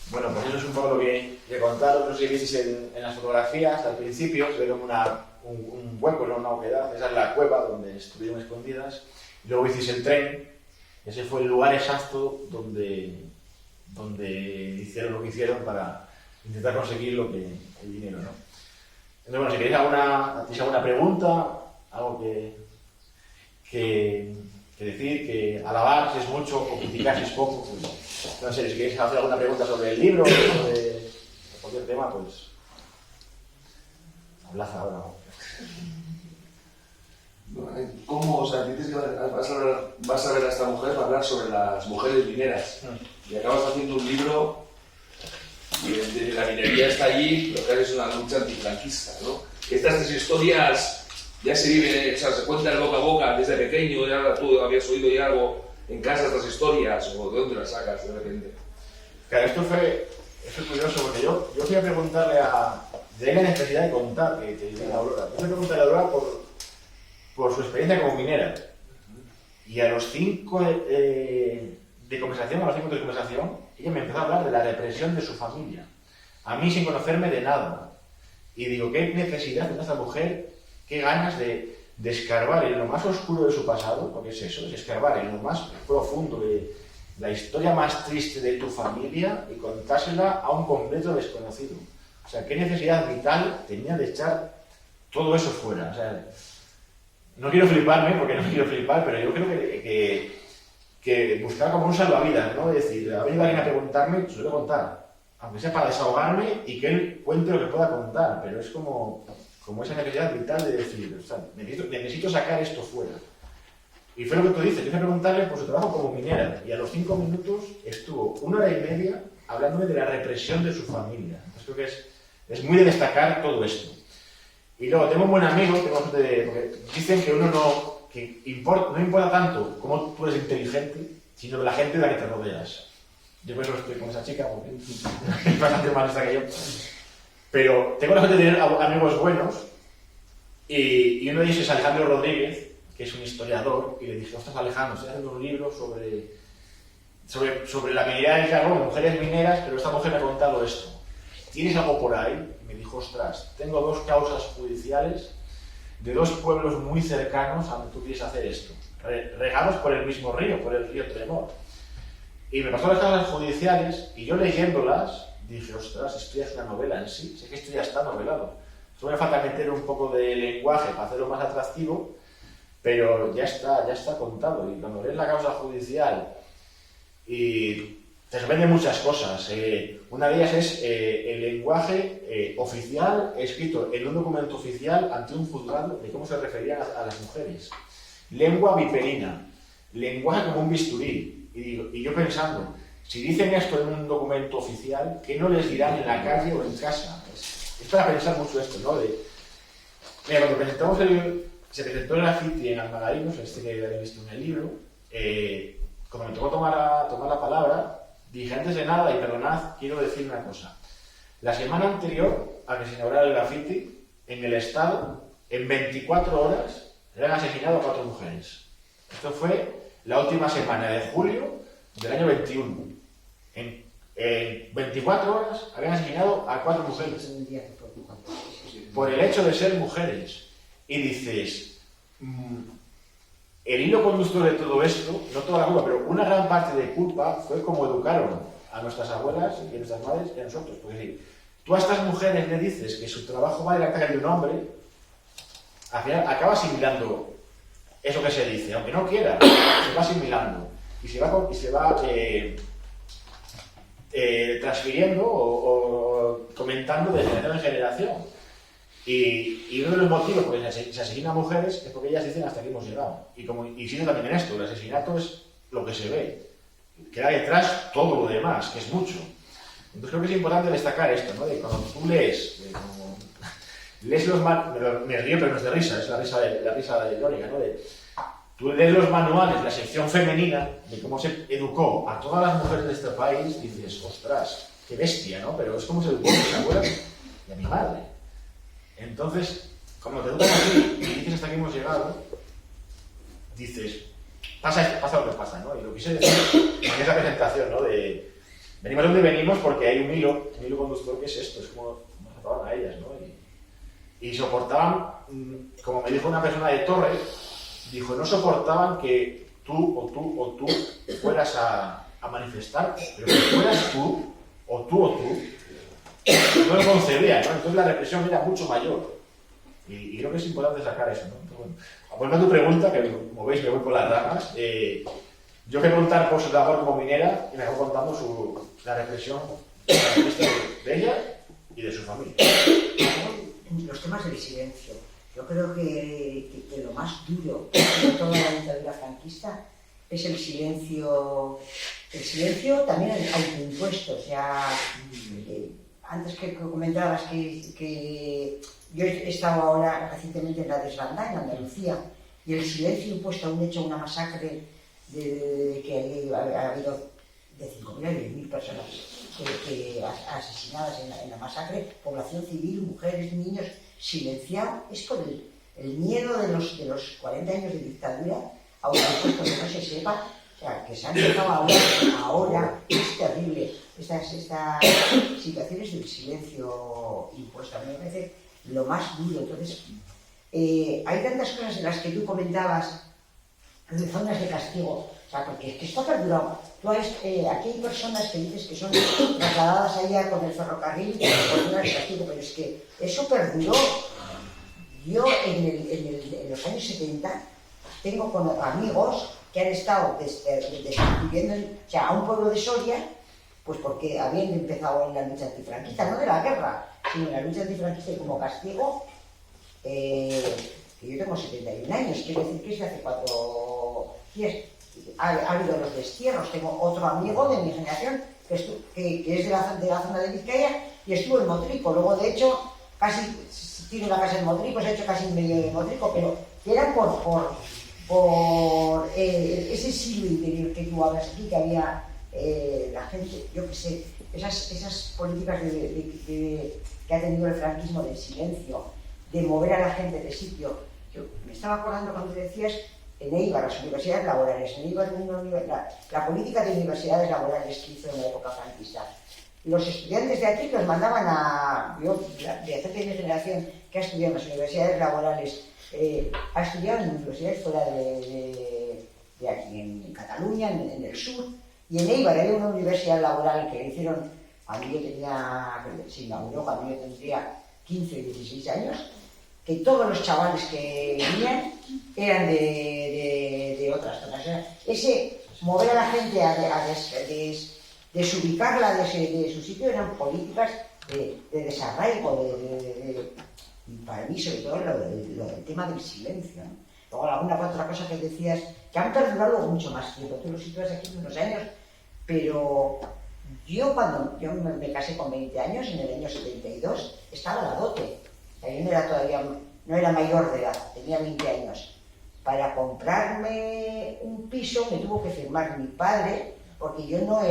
Bueno, pues eso es un poco lo que he contado. No sé si visteis en las fotografías, al principio se ve como un hueco, ¿no? Una oquedad. Esa es la cueva donde estuvieron escondidas. Y luego visteis el tren. Ese fue el lugar exacto donde hicieron lo que hicieron para intentar conseguir el dinero, ¿no? Entonces, bueno, si queréis alguna pregunta, algo que decir, que alabar si es mucho o criticar si es poco, pues no sé, si queréis hacer alguna pregunta sobre el libro o sobre cualquier tema, pues hablad ahora. ¿Cómo? O sea, dices que vas a ver a esta mujer para hablar sobre las mujeres mineras y acabas haciendo un libro y la minería está allí, lo que haces es una lucha antifranquista, ¿no? Estas tres historias ya se viven, o sea, se cuentan boca a boca desde pequeño, ya tú habías oído ya algo en casa estas historias, o de dónde las sacas de repente. Claro, esto es curioso, porque yo quería preguntarle de ahí la necesidad de contar que dice a Aurora. Yo quería preguntarle a Aurora por su experiencia como minera. Y a los 5 de conversación, a los 5 minutos de conversación, ella me empezó a hablar de la represión de su familia. A mí sin conocerme de nada. Y digo, qué necesidad tiene esta mujer, qué ganas de escarbar en lo más oscuro de su pasado, porque es eso, es escarbar en lo más profundo de la historia más triste de tu familia y contársela a un completo desconocido. O sea, qué necesidad vital tenía de echar todo eso fuera. O sea, no quiero fliparme, porque no quiero flipar, pero yo creo que buscar como un salvavidas, ¿no? Es decir, ha venido alguien a preguntarme, se lo voy a contar. Aunque sea para desahogarme y que él cuente lo que pueda contar, pero es como esa necesidad vital de decir, o sea, necesito sacar esto fuera. Y fue lo que tú dices, yo fui a preguntarle por su trabajo como minera, y a los 5 minutos estuvo 1 hora y media hablándome de la represión de su familia. Entonces creo que es muy de destacar todo esto. Y luego tengo un buen amigo, porque dicen que uno no importa tanto cómo tú eres inteligente, sino de la gente de la que te rodeas. Yo por eso estoy con esa chica, porque es bastante más lista que yo. Pero tengo la suerte de tener amigos buenos, y uno de ellos es Alejandro Rodríguez, que es un historiador, y le dije, ostras Alejandro, estoy haciendo un libro sobre la minería del carbón de mujeres mineras, pero esta mujer me ha contado esto. ¿Tienes algo por ahí? Y me dijo, ostras, tengo 2 causas judiciales de 2 pueblos muy cercanos a donde tú quieres hacer esto, regados por el mismo río, por el río Tremor. Y me pasó las causas judiciales, y yo leyéndolas, dije, ostras, esto ya es una novela en sí, sé que esto ya está novelado. Solo me falta meter un poco de lenguaje para hacerlo más atractivo, pero ya está contado. Y cuando lees la causa judicial, y te sorprenden muchas cosas. Una de ellas es el lenguaje oficial, escrito en un documento oficial ante un juzgado de cómo se referían a las mujeres. Lengua viperina, lenguaje como un bisturí. Y yo pensando, si dicen esto en un documento oficial, ¿qué no les dirán en la calle o en casa? Es para pensar mucho esto, ¿no? Mira, cuando presentamos se presentó el graffiti en Almagarinos, que habéis visto en el libro, cuando me tocó tomar la palabra, dije, antes de nada, y perdonad, quiero decir una cosa. La semana anterior a que se inaugurara el graffiti, en el Estado, en 24 horas, se han asesinado a 4 mujeres. Esto fue la última semana de julio del año 21. En 24 horas habían asesinado a 4 mujeres. Por el hecho de ser mujeres. Y dices, el hilo conductor de todo esto, no toda la culpa, pero una gran parte de culpa fue como educaron a nuestras abuelas y a nuestras madres y a nosotros. Porque si tú a estas mujeres le dices que su trabajo va a ir a la de un hombre, al final acaba asimilando eso que se dice, aunque no quiera, se va asimilando y se va transfiriendo o comentando de generación en generación. Y uno de los motivos por los que se asesina a mujeres es porque ellas dicen hasta aquí hemos llegado. Y sigue también en esto, el asesinato es lo que se ve. Queda detrás todo lo demás, que es mucho. Entonces creo que es importante destacar esto, ¿no? De cuando tú lees los manuales, me río pero no es de risa, es la risa de irónica, ¿no? Tú lees los manuales de la sección femenina, de cómo se educó a todas las mujeres de este país, y dices, ostras, qué bestia, ¿no? Pero es como se educó a mis abuelas y a mi madre. Entonces, cuando te educan así y dices hasta aquí hemos llegado, dices, pasa lo que pasa, ¿no? Y lo quise decir en esa presentación, ¿no? Venimos de donde venimos porque hay un hilo conductor que es esto, es como nos trataban a ellas, ¿no? Y soportaban, como me dijo una persona de Torres, dijo, no soportaban que tú fueras a manifestar, pero que fueras tú, no lo concebía, ¿no? Entonces la represión era mucho mayor. Y creo que es importante sacar eso, ¿no? Entonces, bueno, volviendo a tu pregunta, que como veis me voy por las ramas, yo quiero preguntar por su labor como minera y me voy contando la represión de ella y de su familia. Los temas del silencio. Yo creo que lo más duro de toda la dictadura franquista es el silencio también autoimpuesto. O sea, antes que comentabas que yo he estado ahora recientemente en la desbandada, en Andalucía, y el silencio impuesto a un hecho, una masacre que ha habido de 5.000 a 10.000 personas asesinadas en la masacre, población civil, mujeres, niños, silenciado, es por el miedo de los 40 años de dictadura, autoimpuesto que no se sepa. O sea, que se han empezado a hablar ahora, es terrible. Estas situaciones del silencio impuesto, a mí me parece lo más duro. Entonces, hay tantas cosas en las que tú comentabas de zonas de castigo, o sea, porque es que esto ha perdurado. Aquí hay personas que dices que son trasladadas allá con el ferrocarril por zonas de castigo, pero es que eso perduró. Yo en los años 70 tengo amigos que han estado viviendo a un pueblo de Soria, pues porque habían empezado en la lucha antifranquista, no de la guerra, sino en la lucha antifranquista y como castigo, que yo tengo 71 años, quiero decir que es de hace 4 días. Ha habido los destierros. Tengo otro amigo de mi generación que es de la zona de Vizcaya y estuvo en Motrico. Luego, de hecho, casi tiene una casa en Motrico, se ha hecho casi en medio de Motrico, pero que era por ese siglo interior que tú hablas aquí, que había la gente, yo qué sé, esas políticas que ha tenido el franquismo del silencio, de mover a la gente de sitio. Yo me estaba acordando cuando decías en Eibar, las universidades laborales. En Eibar, la política de universidades laborales que hizo en la época franquista. Los estudiantes de aquí los mandaban yo, de hace mi generación, que ha estudiado en las universidades laborales, ha estudiado en universidades fuera de aquí, en Cataluña, en el sur, y en Eibar había una universidad laboral que le hicieron, a mí yo tenía, se inauguró cuando yo tendría 15 o 16 años, que todos los chavales que venían eran de otras zonas. Ese mover a la gente a desubicarla de su sitio eran políticas de desarraigo, para mí sobre todo el tema del silencio, ¿no? Luego alguna otra cosa que decías, que han perdurado mucho más tiempo. Tú lo sitúas aquí en unos años, pero yo cuando me casé con 20 años, en el año 72, estaba la dote. Yo no era mayor de edad, tenía 20 años. Para comprarme un piso me tuvo que firmar mi padre, porque yo no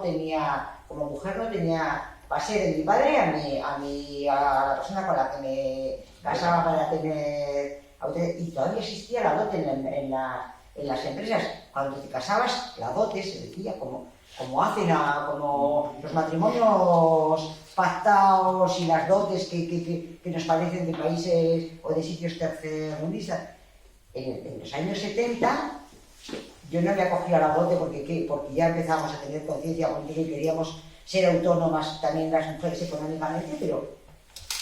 tenía, como mujer no tenía, pasé de mi padre a la persona con la que me casaba para tener, y todavía existía la dote en las empresas. Cuando te casabas, la dote se decía como hacen como los matrimonios pactados y las dotes que nos parecen de países o de sitios tercermundistas. En los años 70 yo no me acogí a la dote porque ya empezábamos a tener conciencia política y queríamos ser autónomas también las mujeres económicamente, pero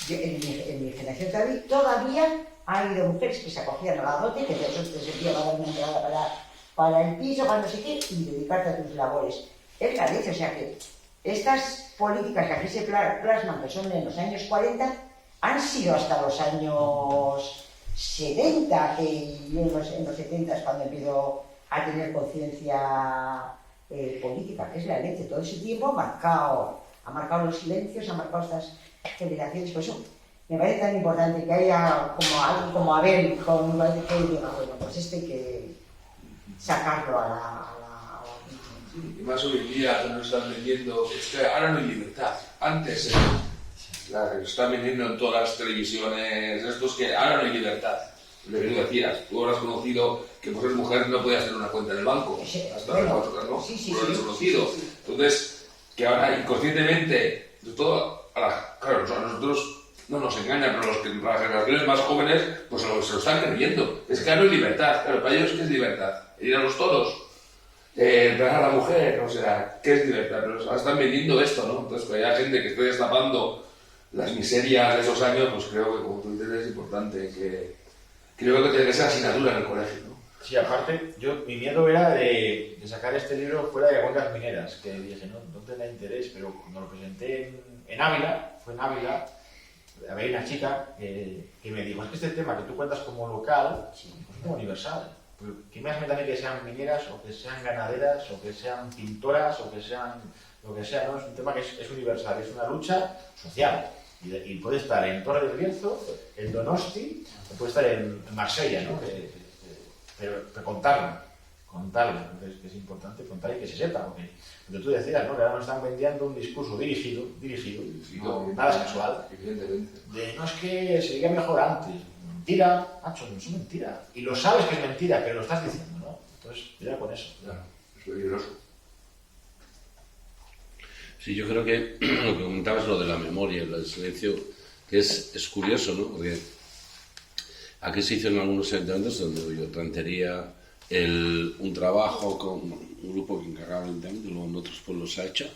en mi generación todavía ha habido mujeres que se acogían a la dote, que te servía para dar una entrada para el piso, para no sé qué, y dedicarte a tus labores. Es la leche, o sea que estas políticas que aquí se plasman, que son en los años 40, han sido hasta los años 70, que yo en los 70 es cuando empiezo a tener conciencia política, que es la leche. Todo ese tiempo ha marcado los silencios, ha marcado estas generaciones. Por eso me parece tan importante que haya como alguien como Abel, que diga, bueno, pues hay que sacarlo a la y más hoy en día que nos están vendiendo, es que ahora no hay libertad. Antes están vendiendo en todas las televisiones, estos que ahora no hay libertad. Lo que tú decías, tú habrás conocido que por ser mujer no podías tener una cuenta en el banco, hasta ahora ¿no? Sí, lo has conocido. Sí. Entonces, que ahora inconscientemente, claro, a nosotros no nos engañan, pero las generaciones más jóvenes pues se lo están creyendo. Es que ahora no hay libertad, claro, para ellos ¿qué es libertad? Ir a los toros. Traer a la mujer, o sea, ¿qué es libertad? Pero están vendiendo esto, ¿no? Entonces, que haya gente que esté destapando las miserias de esos años, pues creo que, como tú dices, es importante que creo que tenga esa asignatura en el colegio, ¿no? Sí, aparte, mi miedo era de sacar este libro fuera de huelgas mineras, que dije, no tendrá interés, pero cuando lo presenté en Ávila, había una chica que me dijo, es que este tema que tú cuentas como local, pues es como universal. Que me hace también que sean mineras, o que sean ganaderas, o que sean pintoras, o que sean lo que sea, ¿no? Es un tema que es universal, es una lucha social. Y puede estar en Torre del Bierzo, en Donosti, o puede estar en Marsella, ¿no? Pero contarlo, que es importante contar y que se sepa, porque tú decías, ¿no? Que ahora nos están vendiendo un discurso dirigido, no, nada sexual, de no es que se diga mejor antes. Mentira, macho, no es mentira. Y lo sabes que es mentira, pero lo estás diciendo, ¿no? Entonces, cuidado con eso. Claro. peligroso. Sí, yo creo que lo que comentabas, lo de la memoria, el silencio, que es curioso, ¿no? Porque aquí se hizo en algunos ayuntamientos donde yo plantearía un trabajo con un grupo que encargaba el ayuntamiento, luego en otros pueblos se ha hecho,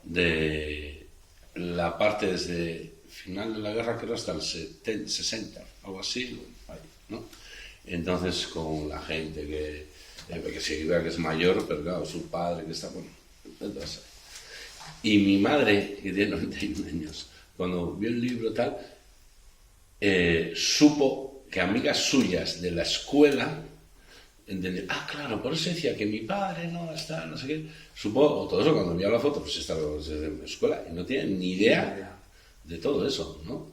de la parte desde final de la guerra, creo, hasta el 60, algo así, ¿no? Entonces, con la gente que se vea que es mayor, pero claro, su padre que está, bueno, entonces, y mi madre, que tiene 91 años, cuando vio el libro tal, supo que amigas suyas de la escuela entendieron, claro, por eso decía que mi padre no está, no sé qué, supo, todo eso cuando vio la foto, pues estaba desde la escuela, y no tiene ni idea de todo eso, ¿no?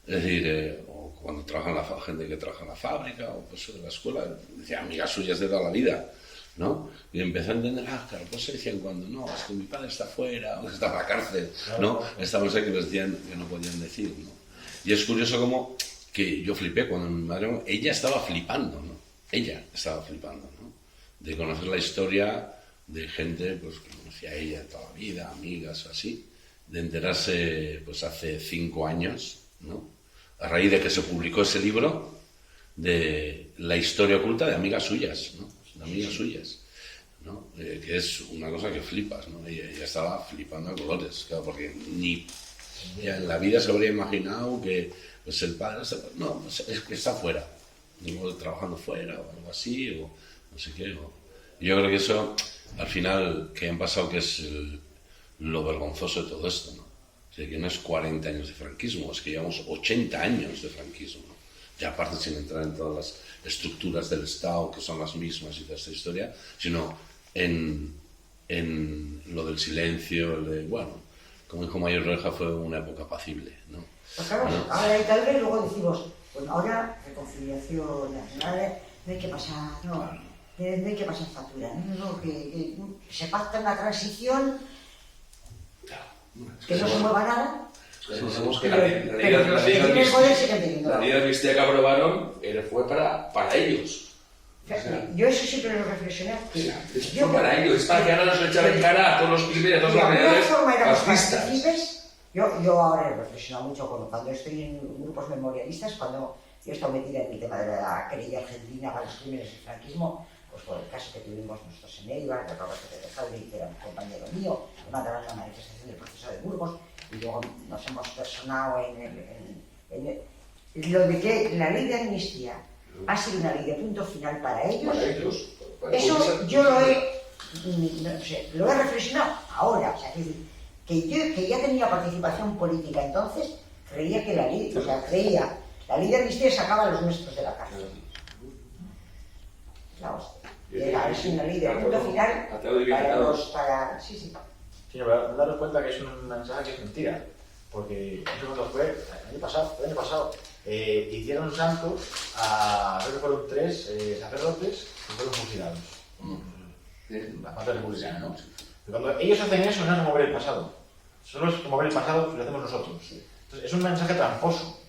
Es decir, o cuando trabajan gente que trabaja en la fábrica, o pues en la escuela, decía amigas suyas de toda la vida, ¿no? Y empezó a entender, claro, pues se decían cuando, no, es que mi padre está fuera, o está en la cárcel, ¿no? Estaban que les decían que no podían decir, ¿no? Y es curioso como que yo flipé cuando mi madre, ella estaba flipando, ¿no? Ella estaba flipando, ¿no? De conocer la historia de gente, pues, que conocía a ella toda la vida, amigas o así, de enterarse, pues, hace 5 años, ¿no? A raíz de que se publicó ese libro de la historia oculta de amigas suyas, ¿no? De amigas suyas, ¿no? Que es una cosa que flipas, ¿no? Ella estaba flipando a colores, claro, porque ni ya en la vida se habría imaginado que pues el padre, no, es que está fuera, trabajando fuera o algo así, o no sé qué. Yo creo que eso, al final, que han pasado, que es lo vergonzoso de todo esto, ¿no? O sea, que no es 40 años de franquismo, es que llevamos 80 años de franquismo, ¿no? Ya aparte sin entrar en todas las estructuras del Estado, que son las mismas y toda esta historia, sino en lo del silencio, bueno, como dijo Mayor Reja, fue una época apacible, ¿no? Pues claro, ¿no? Ahora y tal vez luego decimos, bueno, ahora reconciliación nacional, no hay que pasar, no, claro. No hay que pasar factura, ¿no? Que se pacta una transición, que no se mueva nada. Pensemos que la ley de amnistía que aprobaron fue para ellos. O sea, yo eso siempre lo reflexioné. Fue para ellos, es para que ahora nos lo echaran en cara a todos los primeros, a todos los realidades fascistas. Yo ahora he reflexionado mucho cuando estoy en grupos memorialistas, cuando yo he estado metida en el tema de la querella argentina para los crímenes del franquismo, pues por el caso que tuvimos nosotros en Eibar, de Roberto de Tejade, que era un compañero mío, que mataron la manifestación del proceso de Burgos, y luego nos hemos personado en lo de que la ley de amnistía ha sido una ley de punto final para ellos. Eso yo lo he reflexionado ahora, o sea, que yo, que ya tenía participación política entonces, creía que la ley de amnistía sacaba a los nuestros de la cárcel. La hostia. Es una ley de punto final para sí. Sí, pero daros cuenta que es un mensaje que es mentira, porque eso cuando fue el año pasado, hicieron santos a, creo que fueron 3 sacerdotes que fueron fusilados. La parte republicana, ¿no? Pero cuando ellos hacen eso, no es mover el pasado. Solo es mover el pasado que lo hacemos nosotros. Entonces, es un mensaje tramposo,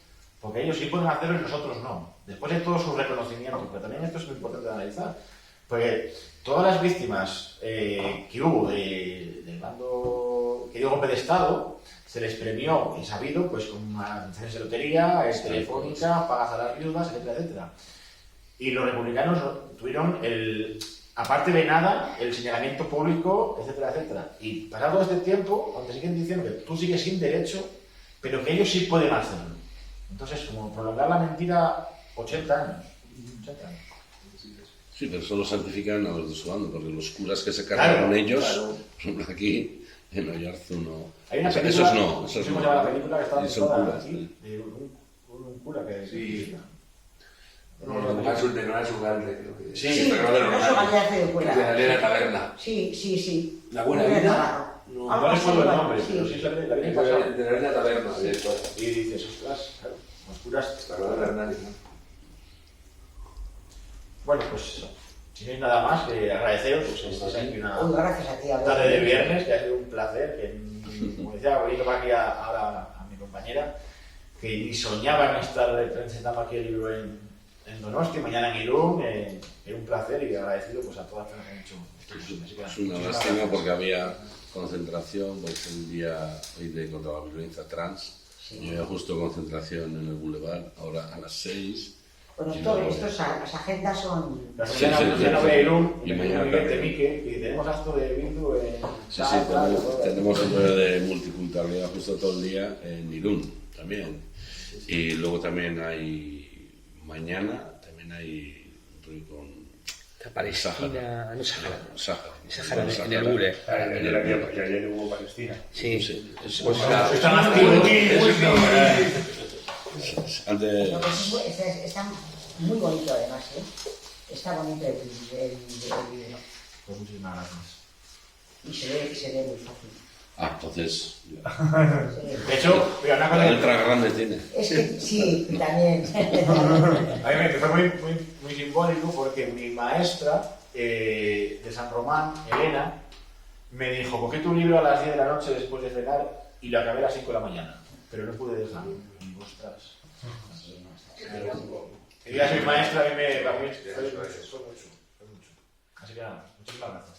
porque ellos sí pueden hacerlo y nosotros no. Después de todo su reconocimiento, pero también esto es muy importante de analizar, porque todas las víctimas que hubo del bando que dio golpe de Estado, se les premió y sabido pues con una licencia de lotería, telefónica, pagas a las viudas, etcétera, etcétera. Y los republicanos tuvieron aparte de nada, el señalamiento público, etcétera, etcétera. Y pasado todo este tiempo, aunque siguen diciendo que tú sigues sin derecho, pero que ellos sí pueden hacerlo. Entonces, como prolongar la mentira 80 años. 80 años. Sí, pero solo santifican a los de su bando, porque los curas que se cargaron ellos, por ejemplo, aquí en Oyarzún hay una película, esos no. ¿Cómo se llama la película que estaba basada aquí? De un cura que... Sí. No es un grande, creo que... Sí, pero no se vaya de cura. De la taberna. Sí. La buena vida. No recuerdo el nombre, pero sí es la vida pasada. De la taberna. Y dices, ostras, claro, los curas... Claro, bueno, pues si no hay nada más que agradeceros, pues estáis aquí una gracias a ti, tarde de viernes, que ha sido un placer, que como decía, venido para aquí ahora a mi compañera, que ni soñaba en estar presentando aquí el libro en en Donosti, mañana en Irún. Era un placer y agradecido pues, a todas las personas que han hecho este curso. Así que, Es una lástima porque había concentración, pues el día hoy de contra la violencia trans, Sí. y había justo concentración en el Boulevard, ahora a las 6. Bueno, Y todo luego- las agendas son... mañana voy a Irún Y y mañana mañana también. Miquel y tenemos acto de Bildu en Sí, tenemos el rollo de multiculturalidad justo todo el día en Irún también. Y luego también hay, mañana también hay un rollo con Palestina, no Sahara. Sahara, Sahara en el Bule. Ayer hubo Palestina. Sí, Sí, es- pues Están activos. antes, No, pues está muy bonito además, ¿eh? Está bonito el libro. Pues muchísimas gracias. Y se lee muy fácil. entonces Se lee. De hecho, mira, una la cosa letra grande tiene. Es que sí, también. a mí me fue muy simbólico porque mi maestra de San Román, Elena, me dijo, cogí tu libro a las 10 de la noche después de cenar y lo acabé a las 5 de la mañana, pero no pude dejarlo. Y, ostras. Y ya soy maestra, a mí fue mucho. Así que nada, muchísimas gracias.